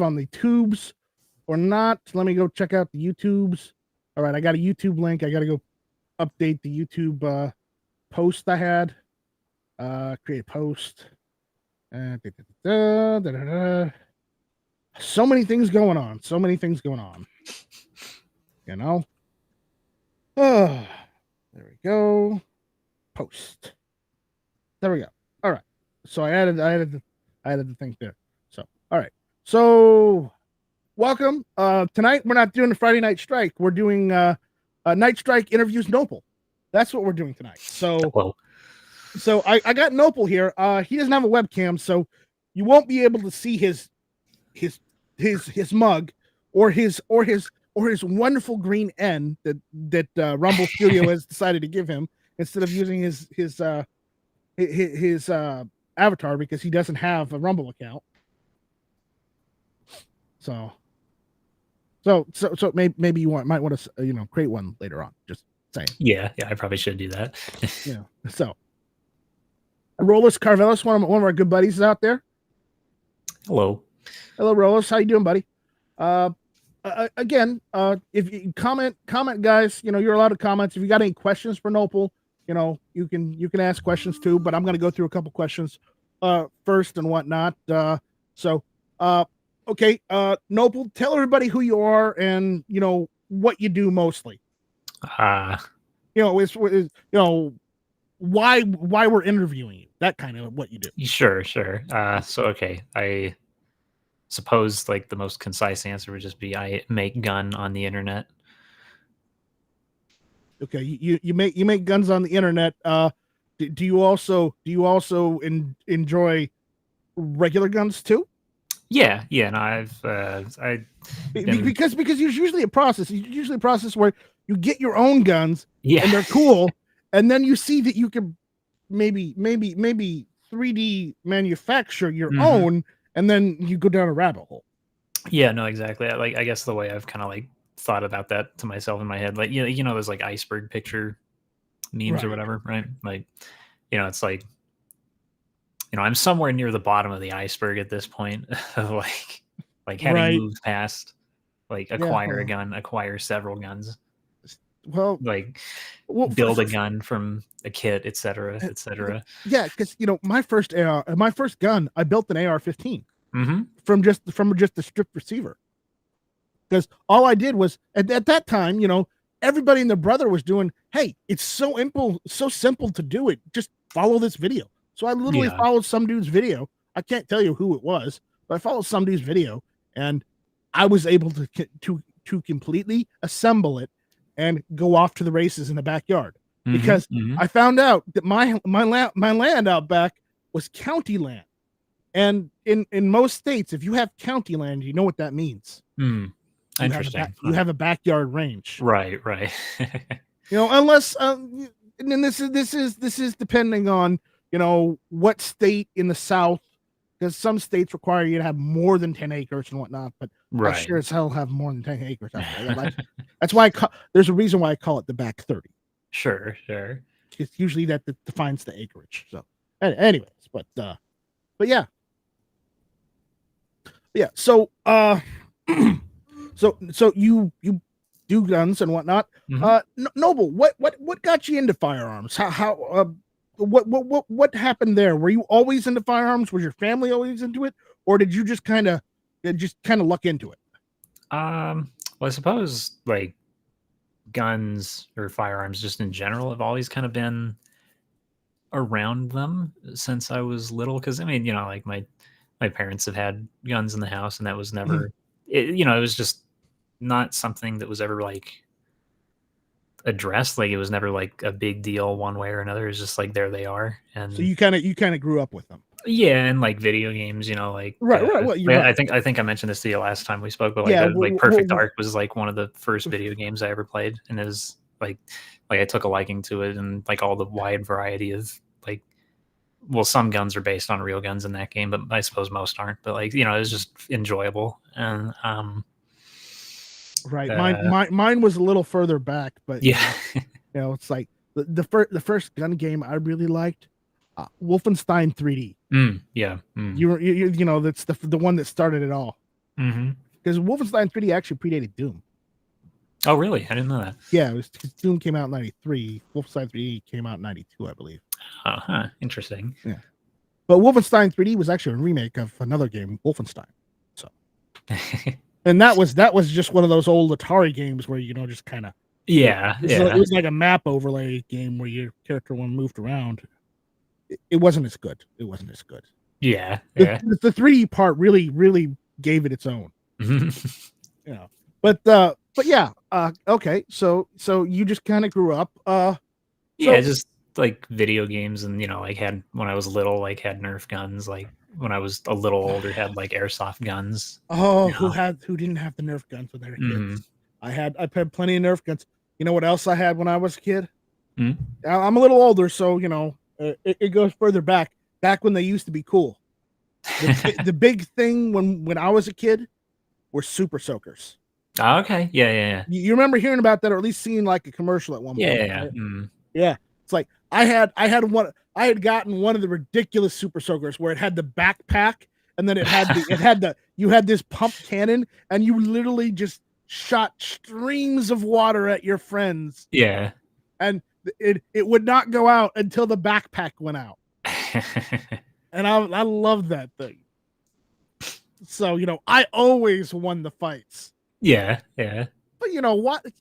on the tubes or not. Let me go check out the YouTubes. All right, I got a YouTube link. I got to go update the YouTube post I had. Create a post. So many things going on. So many things going on. You know? Oh, there we go. Post. There we go. All right. So I added the thing there. So all right. So welcome. Tonight we're not doing the Friday Night Strike. We're doing NightStryke Interviews Nopel. That's what we're doing tonight. So I got Nopel here. He doesn't have a webcam, so you won't be able to see his mug or his wonderful green N that Rumble Studio has decided to give him instead of using his avatar because he doesn't have a Rumble account. So maybe you might want to create one later on. Just saying. Yeah, I probably should do that. So Rolus Carvelis, one of our good buddies, is out there. Hello, Rolus. How you doing, buddy? Again, if you comment, guys. You're allowed to comments. If you got any questions for Nopel, you can ask questions too. But I'm going to go through a couple questions first and whatnot. Okay, Nopel, tell everybody who you are and what you do mostly. Why we're interviewing you, that kind of what you do. Sure. Okay, I suppose like the most concise answer would just be I make gun on the internet. Okay, you make guns on the internet. Do you also enjoy regular guns too? Yeah. No, because there's usually a process. It's usually a process where you get your own guns, and they're cool, and then you see that you can maybe 3D manufacture your own, and then you go down a rabbit hole. Yeah, no, exactly. I guess the way I've kind of like thought about that to myself in my head, like those like iceberg picture memes or whatever, right? Like, it's like, I'm somewhere near the bottom of the iceberg at this point of like having moved past like acquire a gun, acquire several guns. Well, build a gun from a kit, etc. Yeah, because my first gun, I built an AR-15 from just a strip receiver. Because all I did was at that time, everybody and their brother was doing. Hey, it's so simple to do it. Just follow this video. So I literally followed some dude's video. I can't tell you who it was, but I followed some dude's video, and I was able to completely assemble it and go off to the races in the backyard because I found out that my land out back was county land, and in most states, if you have county land, you know what that means. Interesting. You have a backyard range, right? Unless and this is depending on what state in the South, because some states require you to have more than 10 acres and whatnot, but I sure as hell have more than 10 acres out there. That's why there's a reason why I call it the back 30. Sure. It's usually that defines the acreage. So anyways, but yeah. So so you do guns and whatnot. Nopel, what got you into firearms? How what happened there? Were you always into firearms? Was your family always into it, or did you just kind of luck into it? Well, I suppose like guns or firearms just in general have always kind of been around them since I was little. Because I mean, like my parents have had guns in the house, and that was never, it was just not something that was ever like addressed. Like it was never like a big deal one way or another. It's just like there they are. And so you kind of grew up with them. Yeah, and like video games, right. Well, I think I mentioned this to you last time we spoke, but like Perfect Dark was like one of the first video games I ever played, and it was like I took a liking to it, and like all the wide variety of like, well, some guns are based on real guns in that game, but I suppose most aren't. But like it was just enjoyable, and mine was a little further back, but yeah, it's like the first gun game I really liked. Wolfenstein 3D. Yeah. You that's the one that started it all. Because Wolfenstein 3D actually predated Doom. Oh, really? I didn't know that. Yeah, Doom came out in 93. Wolfenstein 3D came out in 92, I believe. Huh. Interesting. Yeah. But Wolfenstein 3D was actually a remake of another game, Wolfenstein. So, and that was just one of those old Atari games where just kind of it was like a map overlay game where your character one moved around. It wasn't as good. Yeah. The 3D part really gave it its own. But yeah. Okay. So you just kind of grew up. Just like video games, and like had when I was little, like had Nerf guns. Like when I was a little older, had like airsoft guns. Oh, who didn't have the Nerf guns when they were kids? I had plenty of Nerf guns. You know what else I had when I was a kid? I'm a little older, so it goes further back when they used to be cool. The big thing when I was a kid were super soakers. Oh, okay. Yeah. You remember hearing about that, or at least seeing like a commercial at one point? Yeah. Right? Yeah. It's like I had gotten one of the ridiculous super soakers where it had the backpack, and then you had this pump cannon, and you literally just shot streams of water at your friends. Yeah. And it would not go out until the backpack went out. And I love that thing. So, I always won the fights. Yeah. But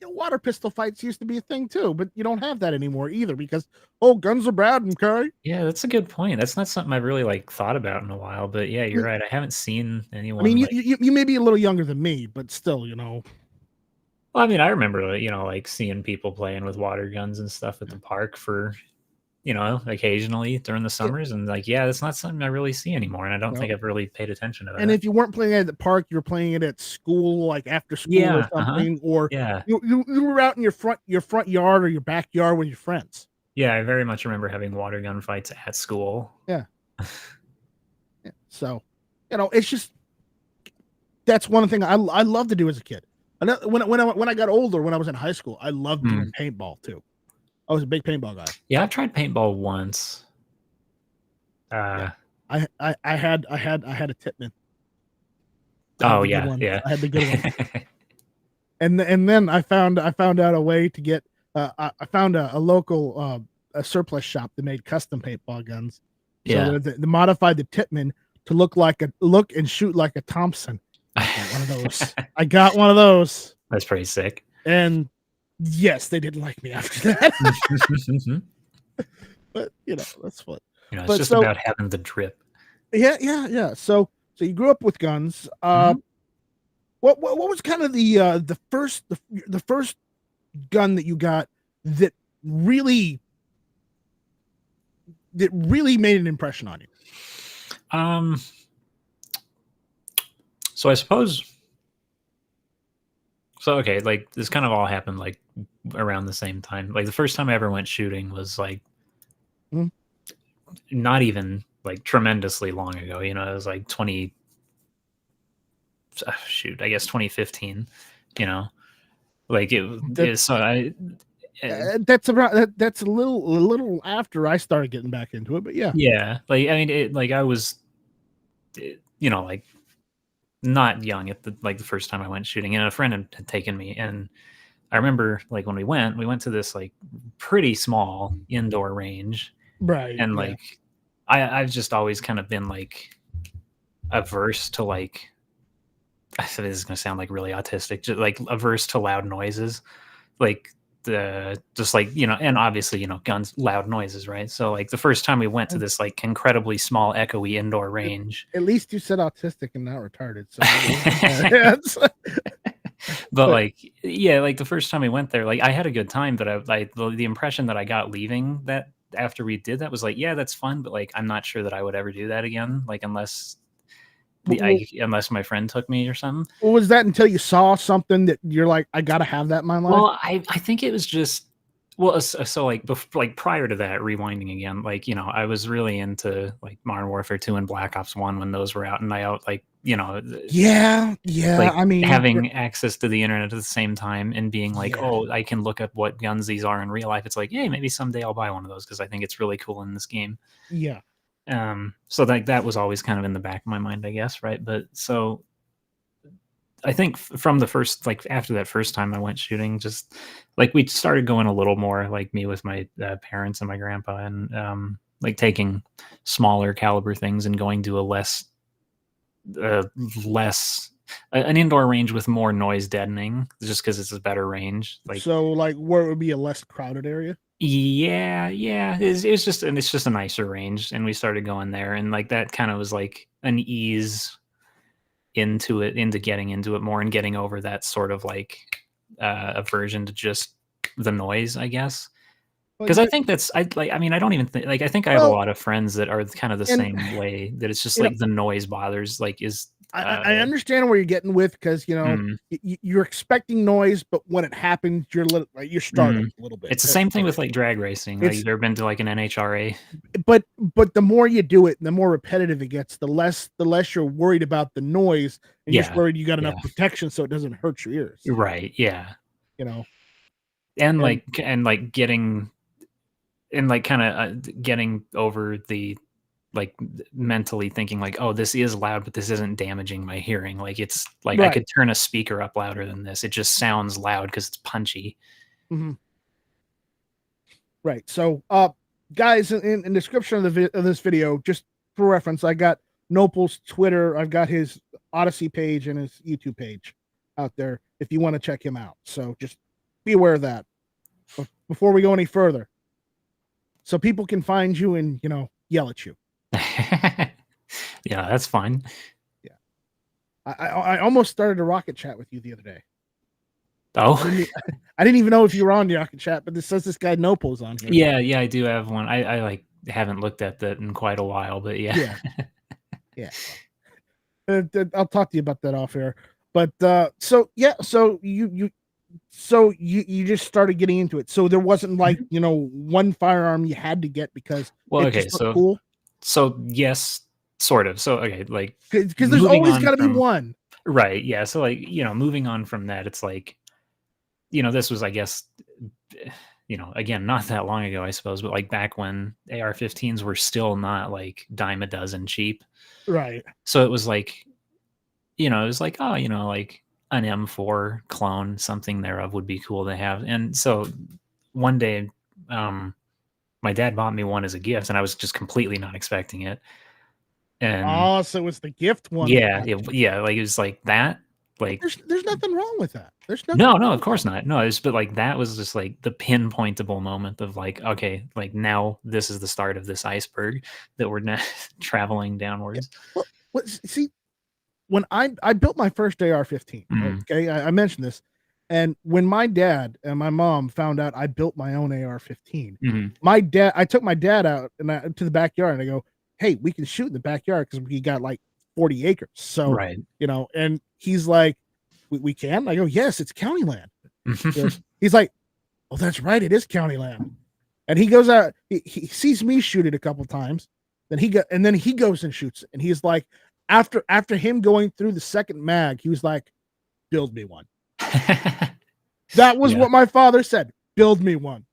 water pistol fights used to be a thing too, but you don't have that anymore either because guns are bad, okay? Yeah, that's a good point. That's not something I've really thought about in a while, but yeah, you're right. I haven't seen anyone. I mean, you may be a little younger than me, but still, Well, I mean, I remember like seeing people playing with water guns and stuff at the park for occasionally during the summers, and that's not something I really see anymore, and I don't think I've really paid attention to that. And if you weren't playing it at the park, you were playing it at school, like after school or something, or you were out in your front yard or your backyard with your friends. Yeah, I very much remember having water gun fights at school. Yeah. So, it's just that's one thing I loved to do as a kid. When I got older, when I was in high school, I loved doing paintball too. I was a big paintball guy. Yeah, I've tried paintball once. I had a Tippmann. Oh yeah. I had the good one. and then I found out a way to get. I found a local a surplus shop that made custom paintball guns. So they modified the Tippmann to look and shoot like a Thompson. I got one of those. That's pretty sick. And yes, they didn't like me after that. But that's fun. It's just about having the drip. Yeah. So you grew up with guns. What was kind of the first gun that you got that really made an impression on you? So I suppose. So okay, like this kind of all happened like around the same time. Like the first time I ever went shooting was like not even like tremendously long ago. It was like 2015. Like so I. That's a little after I started getting back into it, but yeah. Yeah, like I mean, I was, like not young at the first time I went shooting, and a friend had taken me, and I remember like when we went to this like pretty small indoor range, right? And like I've just always kind of been like averse to like. I said this is gonna sound like really autistic, just like averse to loud noises, like. Just like and obviously guns, loud noises, right? So like the first time we went to this like incredibly small echoey indoor range, at least you said autistic and not retarded, so but like like the first time we went there, like I had a good time, but the impression that I got leaving that after we did that was like, yeah, that's fun, but like I'm not sure that I would ever do that again, like unless my friend took me or something. Well, was that until you saw something that you're like, I gotta have that in my life? Well, I think it was just so like prior to that, rewinding again, like I was really into like Modern Warfare 2 and Black Ops 1 when those were out, and yeah. Like I mean, having access to the internet at the same time and being like, oh, I can look up what guns these are in real life. It's like, hey, maybe someday I'll buy one of those because I think it's really cool in this game. Yeah. So like that was always kind of in the back of my mind, I guess, right? But so I think from the first, like after that first time I went shooting, just like we started going a little more, like me with my parents and my grandpa, and like taking smaller caliber things and going to a uh, less an indoor range with more noise deadening, just because it's a better range. Like, So, like, where it would be a less crowded area? yeah, it's just, and it's just a nicer range, and we started going there, and like that kind of was like an ease into getting into it more and getting over that sort of like aversion to just the noise, I guess. Well, Because I think that's I like I mean I don't even think like I think I have a well, lot of friends that are kind of the and same way, that it's just you know, like the noise bothers, like is I understand where you're getting with, because mm, you're expecting noise, but when it happens, you're startled mm. a little bit. It's the same thing with like drag racing. Like, It's you've ever been to like an NHRA? but the more you do it, and the more repetitive it gets, the less you're worried about the noise, and you're just Yeah, worried you got yeah, enough protection so it doesn't hurt your ears. right, yeah, You know, and and like getting and like kind of getting over the like mentally thinking like, oh, this is loud, but this isn't damaging my hearing. Like, it's like I right, could turn a speaker up louder than this. It just sounds loud because it's punchy. mhm, right. So, guys, in description of this video, just for reference, I got Nopel's Twitter, I've got his Odyssey page and his YouTube page out there if you want to check him out. So just be aware of that before we go any further, so people can find you and yell at you. Yeah, that's fine. Yeah, I almost started a rocket chat with you the other day. Oh, I didn't even know if you were on the rocket chat, but this says this guy Nopel's on here. yeah, I do have one. I like haven't looked at that in quite a while, but yeah. Yeah, yeah. I'll talk to you about that off air. But so yeah, so you just started getting into it. So there wasn't like Mhm. one firearm you had to get because Well, it okay, just looked cool. so yes, sort of. So okay, like Because there's moving always on got to be from one. right, yeah. So like moving on from that, it's like this was, I guess, again, not that long ago, I suppose, but like back when AR-15s were still not like dime a dozen cheap. Right. So it was like, it was like, oh, like an M4 clone, something thereof would be cool to have. And so one day, um, my dad bought me one as a gift, and I was just completely not expecting it. And Oh, so it's the gift one that yeah, got you. yeah, like it was like that, But like there's nothing wrong with that. There's nothing no, wrong of with that. course not. No, it's but like that was just like the pinpointable moment of like, okay, like now this is the start of this iceberg that we're now traveling Yeah. downwards. Well, see, when I built my first AR-15, Mm, okay, I mentioned this, and when my dad and my mom found out I built my own AR-15, mhm, I took my dad out to the backyard, and I go, "Hey, we can shoot in the backyard because we got like 40 acres." So, right. and he's like, "We can?" I go, "Yes, it's county land." He's like, "Oh, that's right, it is county land." And he goes out, he sees me shoot it a couple times, then he goes and shoots it, and he's like, after him going through the second mag, he was like, "Build me one." That was Yeah. what my father said. "Build me one."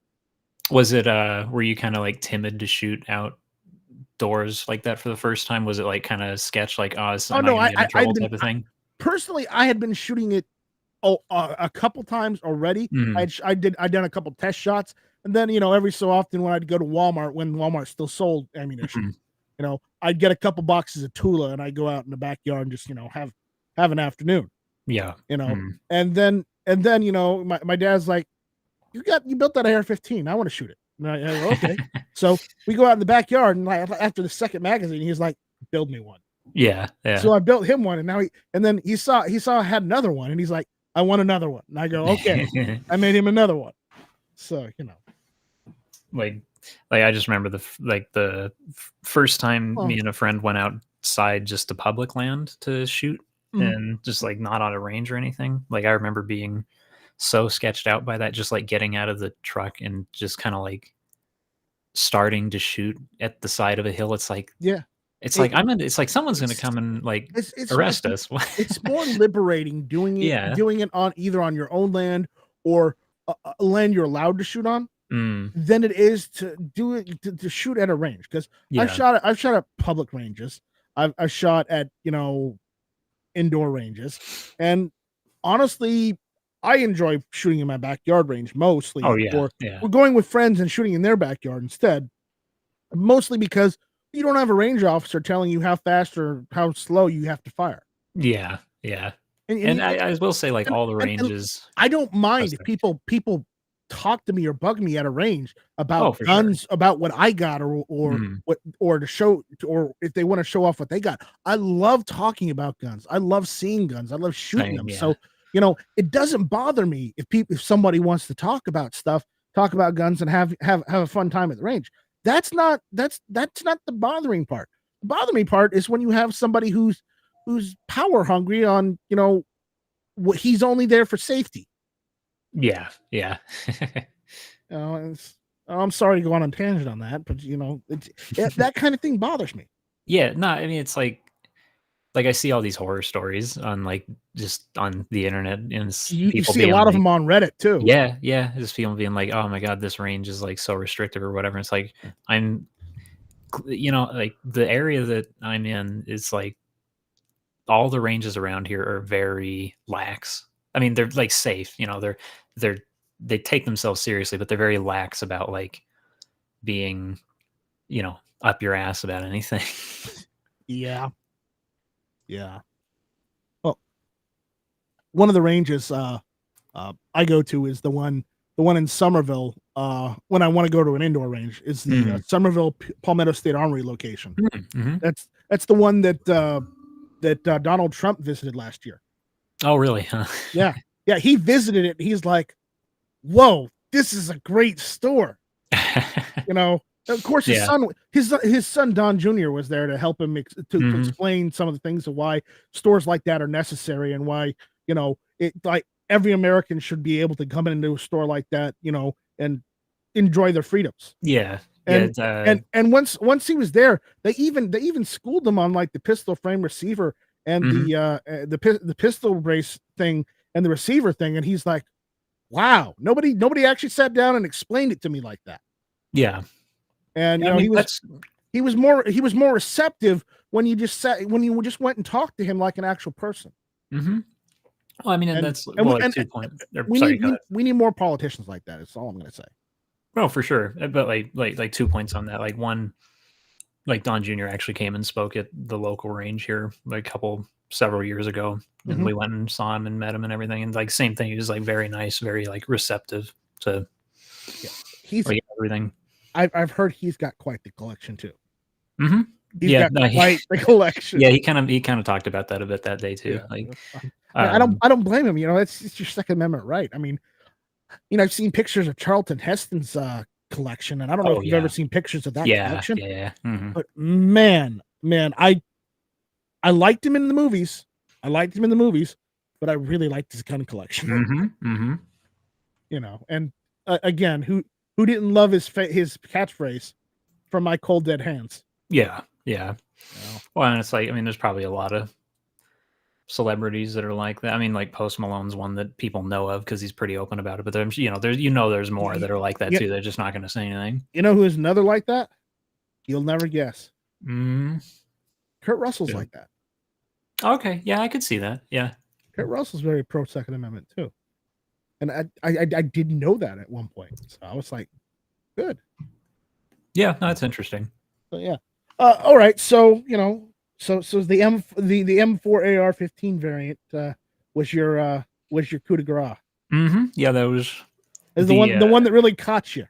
Was it, were you kinda, like, timid to shoot outdoors like that for the first time? Was it, like, kinda sketch, like, "Oh, Oh am I no, gonna get in I'd trouble," been type of thing? personally, I had been shooting it a couple times already. Mhm, I'd done a couple test shots, and then every so often when I'd go to Walmart, when Walmart still sold ammunition, mhm. I'd get a couple boxes of Tula, and I'd go out in the backyard and just have an afternoon, Yeah. you know, Mhm. and then my dad's like, you built that AR-15. I want to shoot it. And I go, okay. So we go out in the backyard, and like after the second magazine, he's like, build me one. Yeah, yeah. So I built him one, and then he saw I had another one, and he's like, I want another one. And I go, okay. I made him another one. So Like I just remember the first time oh, me and a friend went outside just to public land to shoot, mhm. and just, like, not on a range or anything. Like, I remember being so sketched out by that, just, like, getting out of the truck and just kinda, like, starting to shoot at the side of a hill. Yeah. It's like someone's gonna It's come and, like, it's arrest us. it's more liberating Yeah. doing it on either on your own land or land you're allowed to shoot on Mm. than it is to do it to shoot at a range. Because Yeah. I've shot at public ranges. I've shot at indoor ranges, and honestly, I enjoy shooting in my backyard range mostly. Oh yeah, Or yeah, we're going with friends and shooting in their backyard instead. Mostly because you don't have a range officer telling you how fast or how slow you have to fire. yeah, yeah. And And I will say, like, all the and ranges. I don't mind if Sorry. people talk to me or bug me at a range about Oh, for sure. guns, about what I got, or Mhm. what, or to show, or if they want to show off what they got. I love talking about guns. I love seeing guns. I love shooting Same, them. yeah. So it doesn't bother me if somebody wants to talk about stuff, talk about guns, and have a fun time at the range. That's not the bothering part. The bothering part is when you have somebody who's power hungry on he's only there for safety. Yeah, yeah. I'm sorry to go on a tangent on that, but that kind of thing bothers me. Yeah, no, I mean, it's like, I see all these horror stories on, like, just on the internet, and it's You people see a being lot of like, them on Reddit too. yeah, yeah, just people being like, "Oh my god, this range is, like, so restrictive," or whatever. It's like, I'm like, the area that I'm in is, like, all the ranges around here are very lax. I mean, they're, like, safe, they're they take themselves seriously, but they're very lax about, like, being, up your ass about anything. Yeah, yeah. Well, one of the ranges I go to is the one in Somerville. When I want to go to an indoor range, is the Mhm. Somerville Palmetto State Armory location. Mhm, mhm. That's the one that Donald Trump visited last year. Oh, really? Huh? Yeah, yeah. He visited it. He's like, "Whoa, this is a great store." Of course, his Yeah. son, his son Don Jr. was there to help him to Mhm. explain some of the things of why stores like that are necessary, and why it, like, every American should be able to come into a store like that, and enjoy their freedoms. Yeah. Yeah, And it's, once he was there, they even schooled him on, like, the pistol frame receiver, and mhm. the pistol brace thing, and the receiver thing, and he's like, "Wow, nobody actually sat down and explained it to me like that." Yeah. And Yeah, I mean, that's he was more receptive when you just went and talked to him like an actual person. mhm. Well, I mean, and And that's and we well, like, and 2 point or we sorry, need go we ahead. we need more politicians like that. Is all I'm gonna say. Oh, for sure, but, like, 2 points on that, like, 1, like, Don Jr. actually came and spoke at the local range here, like, several years ago, and Mhm. we went and saw him and met him and everything, and, like, same thing, he was, like, very nice, very, like, receptive to, Yeah, he's like, everything. I've heard he's got quite the collection too. Mhm. He's Yeah, got no, quite the collection. yeah, he kinda talked about that a bit that day too, Yeah. like, I don't um I don't blame him. It's your Second Amendment right. I mean, I've seen pictures of Charlton Heston's collection, and I don't know if oh, you've ever yeah. seen pictures of that Yeah, collection. yeah, yeah, mhm. But man, I liked him in the movies. I liked him in the movies, but I really liked his gun collection. Mhm, mhm. And again, who didn't love his catchphrase from My Cold Dead Hands? Yeah, yeah. You know? Well, and it's like, I mean, there's probably a lot of celebrities that are like that. I mean, like, Post Malone's one that people know of because he's pretty open about it, but there's more Y- that are like that Yeah, too, they're just not gonna say anything. who is another like that? You'll never guess. Mhm. Kurt Russell's Yeah. like that. Okay, yeah, I could see that, yeah. Kurt Russell's very pro Second Amendment too, and I didn't know that at one point. So I was like, good. Yeah, no, that's interesting. So yeah. All right. So so the M4 AR-15 variant was your coup de grace. Mhm, yeah, that was Is the one that really caught you.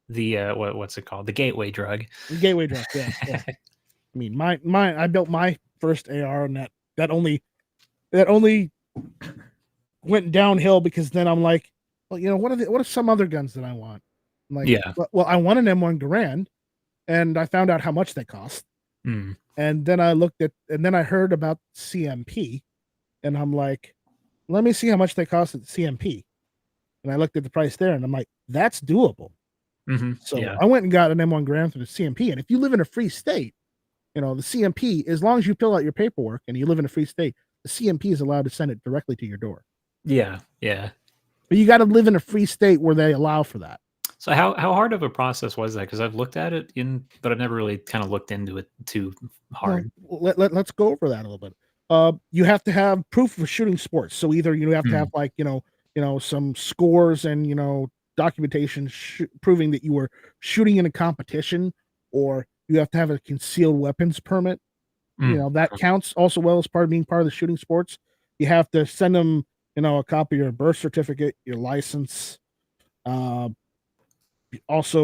what's it called? The gateway drug. The gateway drug. Yeah, yeah. I mean, I built my first AR, and that only went downhill, because then I'm like, well, what are some other guns that I want? I'm like, Yeah. well, I want an M1 Garand, and I found out how much they cost. Mm. And then I heard about CMP, and I'm like, let me see how much they cost at CMP. And I looked at the price there, and I'm like, that's doable. Mhm, So yeah. I went and got an M1 Garand through the CMP. And if you live in a free state, the CMP, as long as you fill out your paperwork and you live in a free state, the CMP is allowed to send it directly to your door. Yeah, yeah. But you got to live in a free state where they allow for that. So how hard of a process was that? Because I've looked at it but I've never really kinda looked into it too Well, hard. let's go over that a little bit. you have to have proof of shooting sports. So either you have to have like some scores and documentation proving that you were shooting in a competition, or you have to have a concealed weapons permit. That counts also well as part of being part of the shooting sports. You have to send them a copy of your birth certificate, your license, also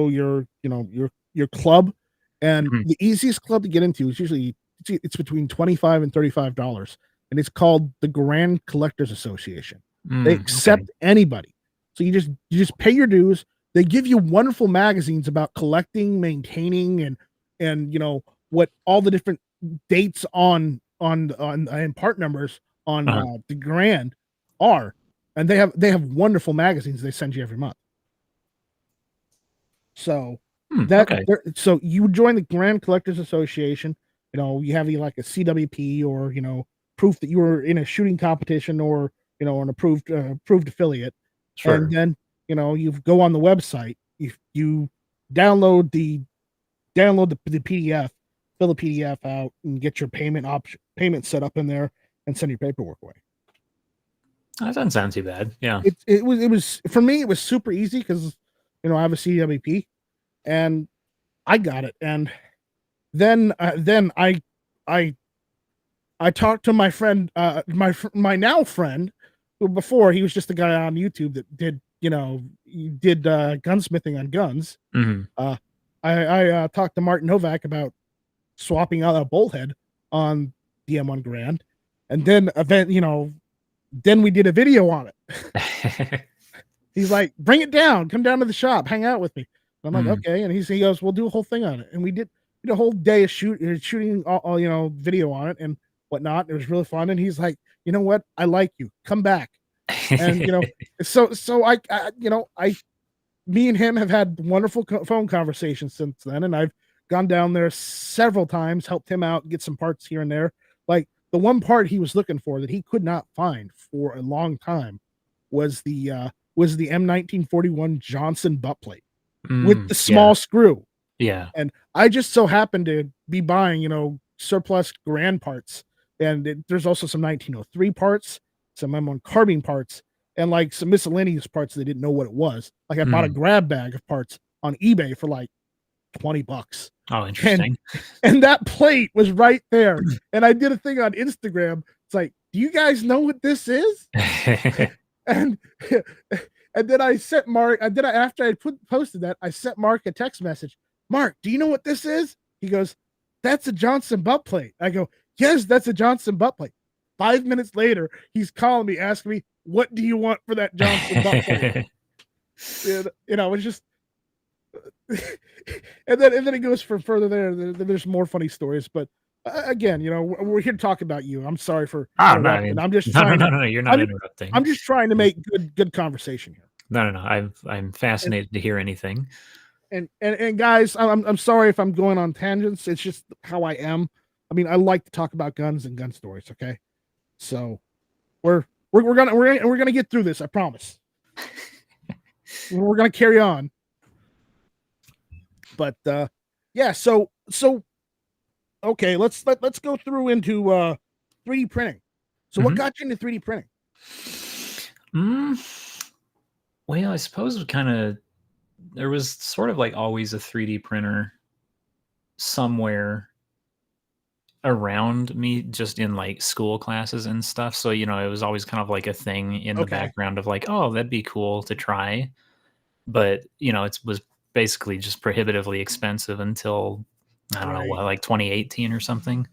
your club. And the easiest club to get into is usually it's between $25 and $35, and it's called the Grand Collectors Association. They accept anybody, so you just pay your dues. They give you wonderful magazines about collecting, maintaining, and what all the different dates on and part numbers on the Grand are, and they have wonderful magazines they send you every month. So so you join the Grand Collectors Association. You have like a CWP or proof that you were in a shooting competition or an approved affiliate. Sure. And then you go on the website. You download the PDF, fill the PDF out, and get your payment set up in there, and send your paperwork away. That doesn't sound too bad. Yeah, it was for me. It was super easy because I have a CWP, and I got it. And then I talked to my friend, my now friend, who before he was just a guy on YouTube that did gunsmithing on guns. I talked to Martin Novak about swapping out a bolt head on the M1 Grand, and then then we did a video on it. He's like, bring it down, come down to the shop, hang out with me. And I'm like, okay. And he goes, we'll do a whole thing on it. And we did a whole day of shooting all video on it and whatnot. It was really fun. And he's like, you know what? I like you. Come back. And so me and him have had wonderful phone conversations since then. And I've gone down there several times, helped him out, get some parts here and there. Like the one part he was looking for that he could not find for a long time was the M1941 Johnson butt plate with the small screw. Yeah. And I just so happened to be buying, surplus Grand parts. And there's also some 1903 parts, some M1 carbine parts, and like some miscellaneous parts they didn't know what it was. Like I bought a grab bag of parts on eBay for like $20. Oh, interesting. And that plate was right there. And I did a thing on Instagram. It's like, do you guys know what this is? and then I sent Mark. After I posted that, I sent Mark a text message. Mark, do you know what this is? He goes, that's a Johnson butt plate. I go, yes, that's a Johnson butt plate. 5 minutes later, he's calling me, asking me, what do you want for that Johnson butt plate? It's just, and then it goes for further there. There's more funny stories, but again, we're here to talk about you. I'm sorry for interrupting. I'm just trying. No, you're not interrupting. I'm just trying to make good conversation here. No. I'm fascinated to hear anything. And guys, I'm sorry if I'm going on tangents. It's just how I am. I mean, I like to talk about guns and gun stories. Okay, so we're gonna get through this. I promise. We're gonna carry on. But yeah, so okay, let's go through into 3D printing. So what got you into 3D printing? Well, I suppose there was sort of like always a 3D printer somewhere around me, just in like school classes and stuff. So, it was always kind of like a thing in the background of like, oh, that'd be cool to try. But, it was basically just prohibitively expensive until, I don't know, like 2018 or something.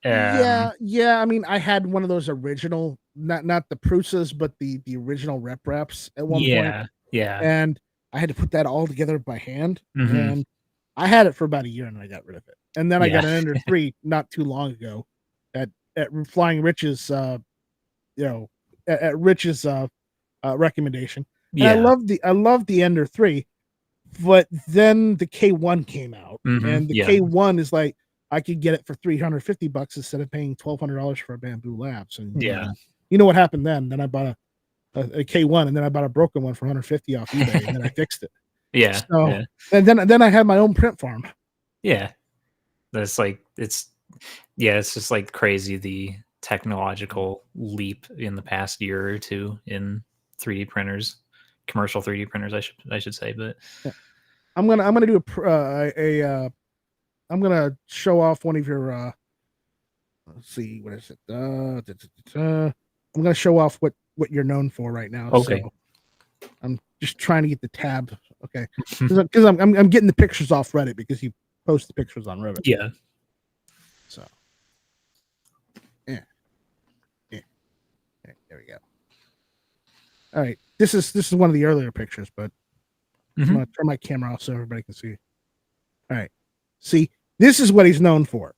Yeah. I mean, I had one of those original, not the Prusas, but the original reps at one point. Yeah. And I had to put that all together by hand. And I had it for about a year and I got rid of it. And then I got an Ender 3 not too long ago at Flying Rich's, at Rich's recommendation. Yeah. And I love the Ender 3, but then the K1 came out, and the K1 is like, I could get it for $350 instead of paying $1,200 for a Bamboo Labs. And you know what happened then? Then I bought a K1, and then I bought a broken one for $150 off eBay, and then I fixed it. So, and then I had my own print farm. Yeah, that's like it's Yeah, it's just like crazy the technological leap in the past year or two in 3D printers, commercial 3D printers, I should say. But Yeah. I'm gonna do I'm gonna show off one of your let's see, what is it? I'm gonna show off what you're known for right now. okay. So I'm just trying to get the tab. Okay, because I'm getting the pictures off Reddit because you post the pictures on Reddit. Yeah. So yeah. Okay, there we go. All right, this is one of the earlier pictures, but I'm gonna turn my camera off so everybody can see. All right, see, this is what he's known for.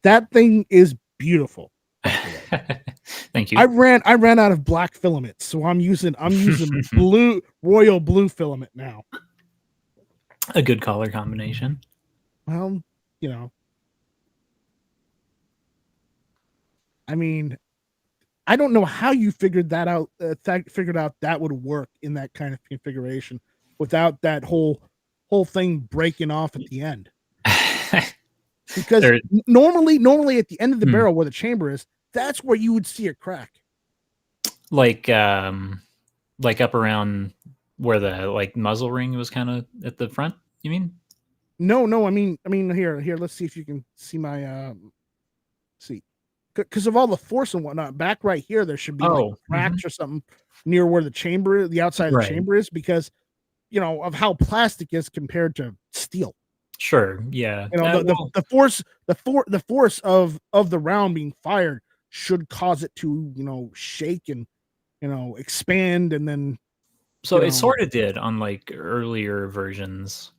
That thing is beautiful. Thank you. I ran out of black filament, so I'm using royal blue filament now. A good color combination. Well, I mean, I don't know how you figured that out. Figured out that would work in that kind of configuration without that whole thing breaking off at the end. Because normally at the end of the barrel where the chamber is, that's where you would see a crack. Like up around where the like muzzle ring was kind of at the front, you mean? No, I mean here, let's see if you can see my see. Because of all the force and whatnot, back right here there should be like cracks or something near where the chamber, the outside of the chamber is, because of how plastic is compared to steel. Sure. Yeah. The force of the round being fired should cause it to shake and expand, and then so it sort of did on like earlier versions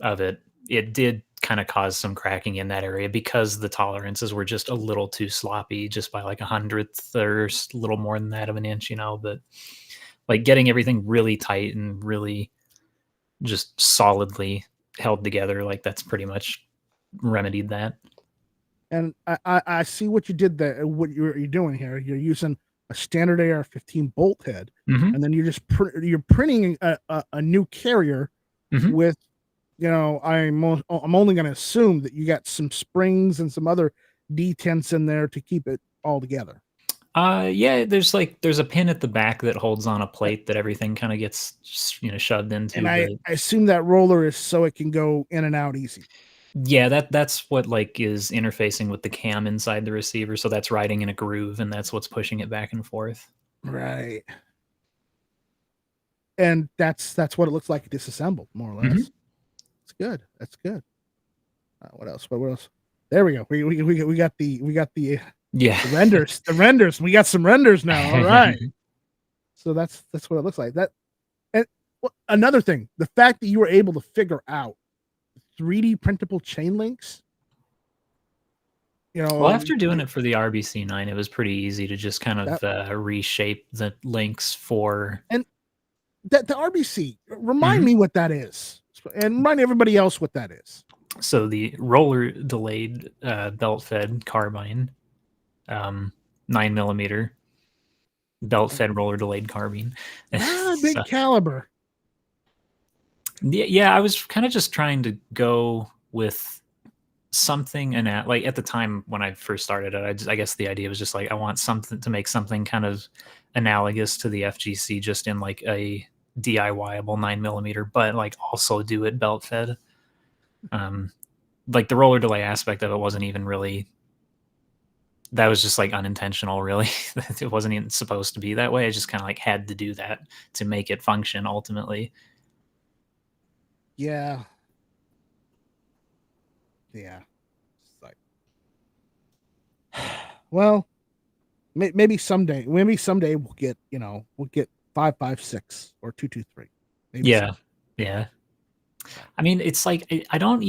of it. It did kind of cause some cracking in that area because the tolerances were just a little too sloppy, just by like 100th or a little more than that of an inch, but like getting everything really tight and really just solidly held together, like that's pretty much remedied that. And I see what you did there. What you're doing here, you're using a standard AR-15 bolt head, and then you're printing a new carrier with, I'm only going to assume that you got some springs and some other detents in there to keep it all together. Yeah, there's a pin at the back that holds on a plate that everything kind of gets shoved into. And I assume that roller is so it can go in and out easy. Yeah, that's what like is interfacing with the cam inside the receiver, so that's riding in a groove, and that's what's pushing it back and forth. Right. And that's what it looks like disassembled, more or less. It's good. That's good. What else? What else? There we go. We got the the renders. The renders. We got some renders now. All right. So that's what it looks like. That, and another thing, the fact that you were able to figure out 3D printable chain links. Well, after doing it for the RBC9, it was pretty easy to just kind of reshape the links for. And the RBC, remind me what that is, and remind everybody else what that is. So the roller delayed belt fed carbine, 9mm belt fed roller delayed carbine. Big caliber. Yeah, I was kind of just trying to go with something, and like at the time when I first started it, I guess the idea was just like I want something to make something kind of analogous to the FGC, just in like a DIY-able 9mm, but like also do it belt fed. Like the roller delay aspect of it wasn't even really. That was just like unintentional, really. It wasn't even supposed to be that way. I just kind of like had to do that to make it function ultimately. Yeah. Yeah. It's like, well, maybe someday we'll get, we'll get 5.56 or 2.23. Maybe yeah. Someday. Yeah. I mean, it's like, I don't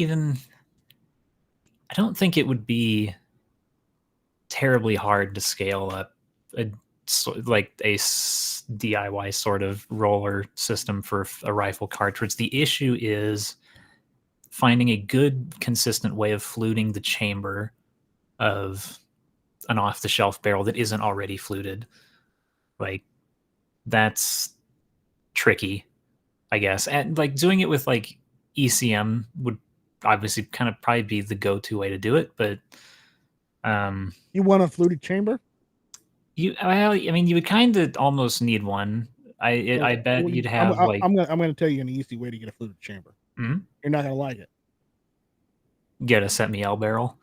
think it would be terribly hard to scale up a DIY sort of roller system for a rifle cartridge. The issue is finding a good, consistent way of fluting the chamber of an off-the-shelf barrel that isn't already fluted. Like, that's tricky, I guess. And like doing it with like ECM would obviously kind of probably be the go-to way to do it, but you want a fluted chamber? I mean, you would kind of almost need one. I bet you'd have like I'm gonna tell you an easy way to get a fluted chamber. mm-hmm. You're not gonna like it. Get a set me L barrel.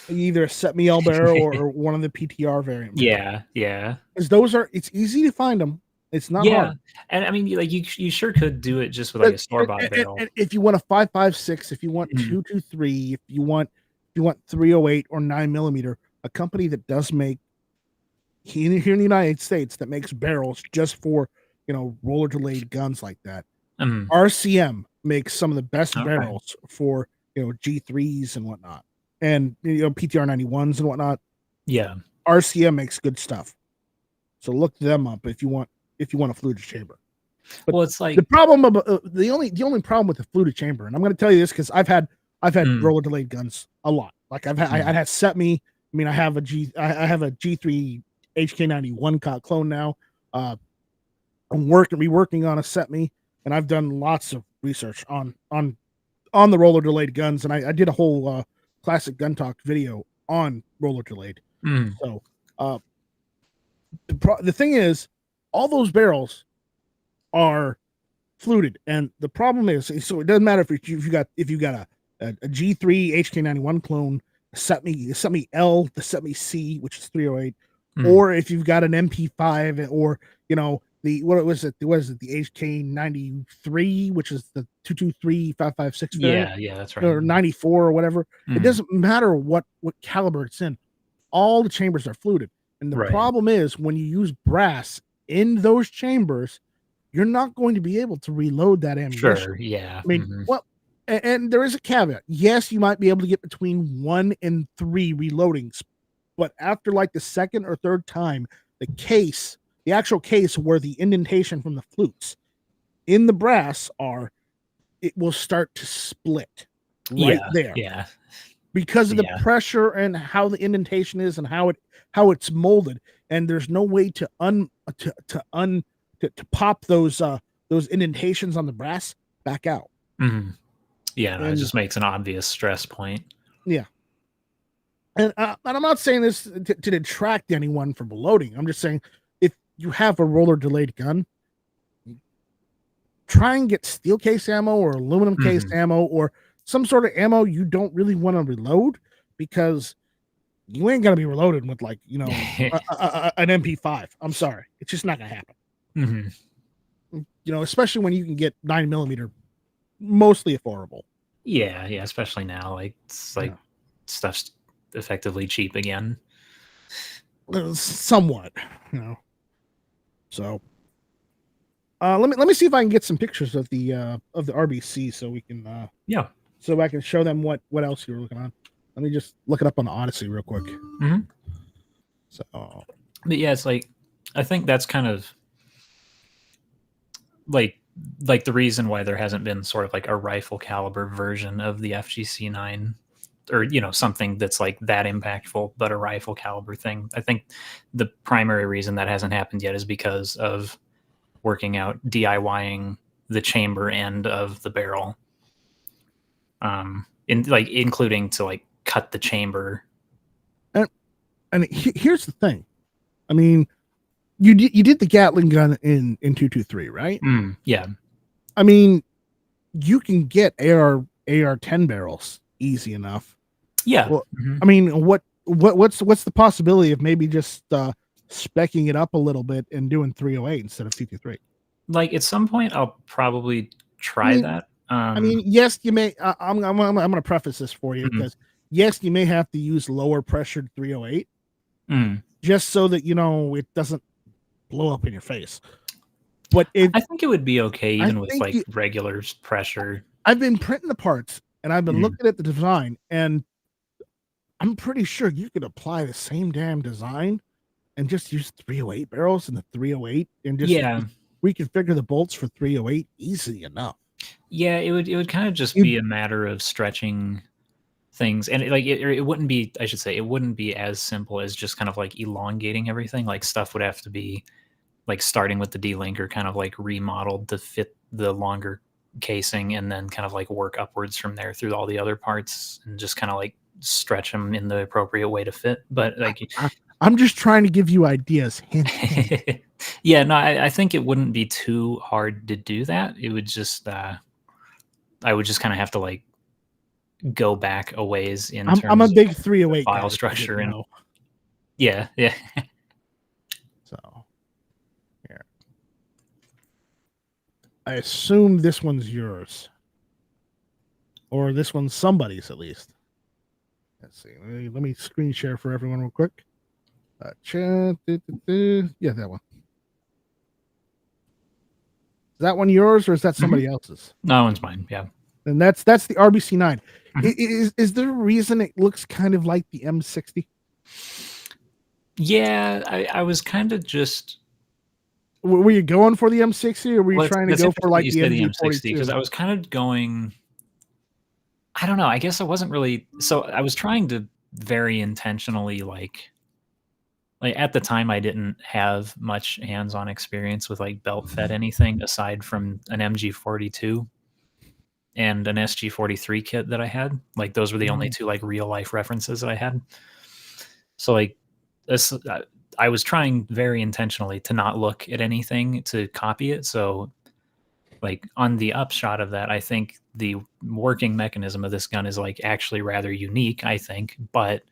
Either a set me L barrel or one of the PTR variant. Yeah, yeah. Because it's easy to find them. It's not hard. And I mean, like you sure could do it just with like a store-bought barrel. And if you want a 5.56, if you want 223, if you want 308 or 9mm, a company that does make here in the United States that makes barrels just for roller delayed guns like that. RCM makes some of the best barrels for G3s and whatnot, and PTR 91s and whatnot. Yeah, RCM makes good stuff. So look them up if you want a fluted chamber. But well, it's like the problem of the only problem with the fluted chamber, and I'm going to tell you this because I've had roller delayed guns a lot. Like I had set me. I mean, I have a G3 HK91 clone now. I'm reworking on a set me, and I've done lots of research on the roller delayed guns, and I did a whole classic gun talk video on roller delayed. So the thing is, all those barrels are fluted, and the problem is, so it doesn't matter if you got a G3 HK91 clone, set me L, the set me C, which is 308, or if you've got an MP5 or the what was it the HK93, which is the 223 5.56 variant. Yeah, that's right. Or 94 or whatever. It doesn't matter what caliber it's in. All the chambers are fluted. And the problem is when you use brass in those chambers, you're not going to be able to reload that ammunition. Sure, yeah. I mean, well, and there is a caveat. Yes, you might be able to get between 1 and 3 reloadings, but after like the second or third time, the actual case where the indentation from the flutes in the brass it will start to split there. Yeah. Because of the pressure and how the indentation is and how it's molded, and there's no way to pop those indentations on the brass back out. Yeah, it just makes an obvious stress point. Yeah. And I'm not saying this to detract anyone from loading. I'm just saying if you have a roller delayed gun, try and get steel case ammo or aluminum case ammo or some sort of ammo you don't really want to reload, because you ain't gonna be reloaded with an MP5. I'm sorry, it's just not gonna happen. Especially when you can get 9mm mostly affordable. Yeah, especially now, like it's like stuff's effectively cheap again. Somewhat, So let me see if I can get some pictures of the RBC so we can so I can show them what else you're looking on. Let me just look it up on Odyssey real quick. So, but yeah, it's like I think that's kind of like the reason why there hasn't been sort of like a rifle caliber version of the FGC9, or something that's like that impactful, but a rifle caliber thing. I think the primary reason that hasn't happened yet is because of working out DIYing the chamber end of the barrel, including to like cut the chamber. And here's the thing, I mean, you did the Gatling gun in 223, right? Yeah. I mean, you can get AR-10 barrels easy enough. Yeah. Well, I mean, what's the possibility of maybe just speccing it up a little bit and doing 308 instead of 223? Like at some point, I'll probably try that. I mean, yes, you may. I'm going to preface this for you because yes, you may have to use lower pressured 308 just so that it doesn't blow up in your face. But I think it would be okay even with like regular pressure. I've been printing the parts and I've been looking at the design, and I'm pretty sure you could apply the same damn design and just use 308 barrels in the 308 and just reconfigure the bolts for 308 easy enough. Yeah, it would kind of just be a matter of stretching things, and it wouldn't be, I should say, it wouldn't be as simple as just kind of like elongating everything. Like stuff would have to be like starting with the D-linker kind of like remodeled to fit the longer casing and then kind of like work upwards from there through all the other parts and just kind of like stretch them in the appropriate way to fit. But like, I'm just trying to give you ideas. Hint, hint. Yeah, no, I think it wouldn't be too hard to do that. It would just, I would just kind of have to like go back a ways in terms I'm a big of 308 file guy, structure. you And know. yeah. So here, I assume this one's yours, or this one's somebody's at least. Let's see. Let me screen share for everyone real quick. Yeah, that one. Is that one yours or is that somebody else's? No, that one's mine. Yeah. And that's the RBC9. Is there a reason it looks kind of like the M60? Yeah, I was kind of just. Were you going for the M60 or were you trying to go for like the M60? Because I was kind of going. I don't know. I guess I wasn't really. So I was trying to very intentionally like at the time I didn't have much hands-on experience with like belt fed anything aside from an MG42 and an SG43 kit that I had. Like those were the only two like real life references that I had. So like this, I was trying very intentionally to not look at anything to copy it. So like on the upshot of that, I think the working mechanism of this gun is like actually rather unique, I think, but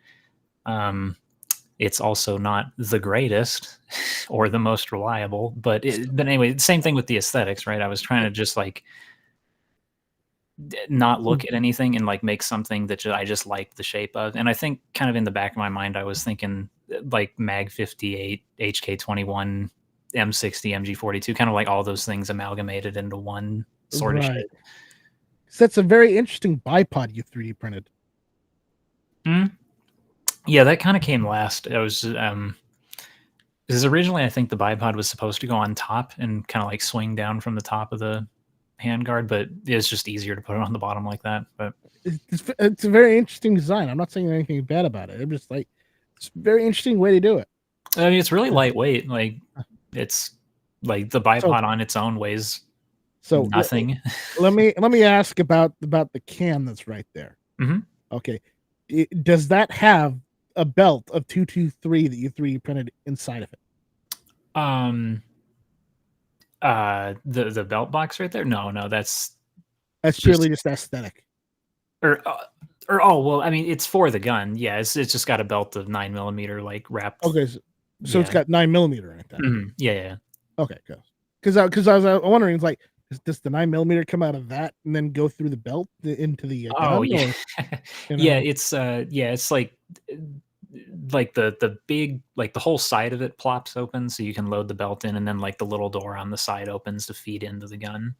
it's also not the greatest or the most reliable. But anyway, same thing with the aesthetics, right? I was trying to just like not look at anything and like make something that I just liked the shape of. And I think kind of in the back of my mind, I was thinking like Mag 58, HK21, M60, MG42, kind of like all those things amalgamated into one sort of shape. So that's a very interesting bipod you 3D printed. Yeah, that kind of came last. It was because originally I think the bipod was supposed to go on top and kind of like swing down from the top of the handguard, but it's just easier to put it on the bottom like that. But it's a very interesting design. I'm not saying anything bad about it. I'm just like, it's a very interesting way to do it. I mean, it's really lightweight. Like it's like the bipod on its own weighs nothing. Let me ask about the cam that's right there. Okay, does that have a belt of 223 that you 3D printed inside of it? The belt box right there. No, that's purely just aesthetic. Or oh well, I mean, it's for the gun. Yeah, it's just got a belt of 9mm like wrapped. Okay, so it's got 9mm in it. Then. Yeah. Okay, good. Because I was wondering, it's like, does the 9mm come out of that and then go through the belt into the gun? Yeah. Or, yeah, it's like the big, like the whole side of it plops open so you can load the belt in, and then like the little door on the side opens to feed into the gun.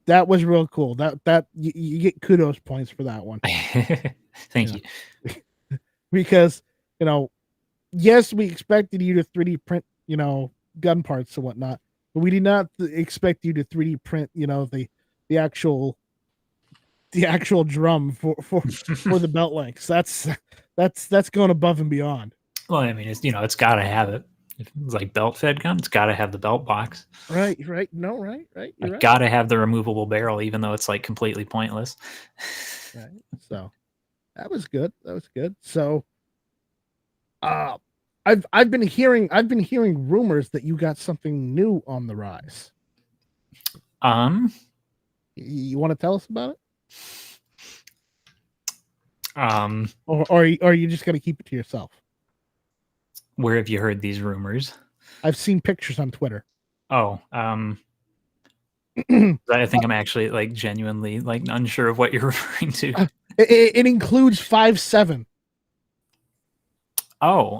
That was real cool. That you get kudos points for that one. Thank you. Because yes, we expected you to 3D print gun parts and whatnot, but we did not expect you to 3D print the actual drum for the belt lengths. That's going above and beyond. Well, I mean, it's got to have it. If it's like belt fed gun, it's got to have the belt box. Right. No, right. You're right. Got to have the removable barrel, even though it's like completely pointless. Right. So that was good. So, I've been hearing rumors that you got something new on the rise. You want to tell us about it? Or are you just going to keep it to yourself? Where have you heard these rumors? I've seen pictures on Twitter. Oh, I think I'm actually like genuinely like unsure of what you're referring to. It includes 5.7. Oh,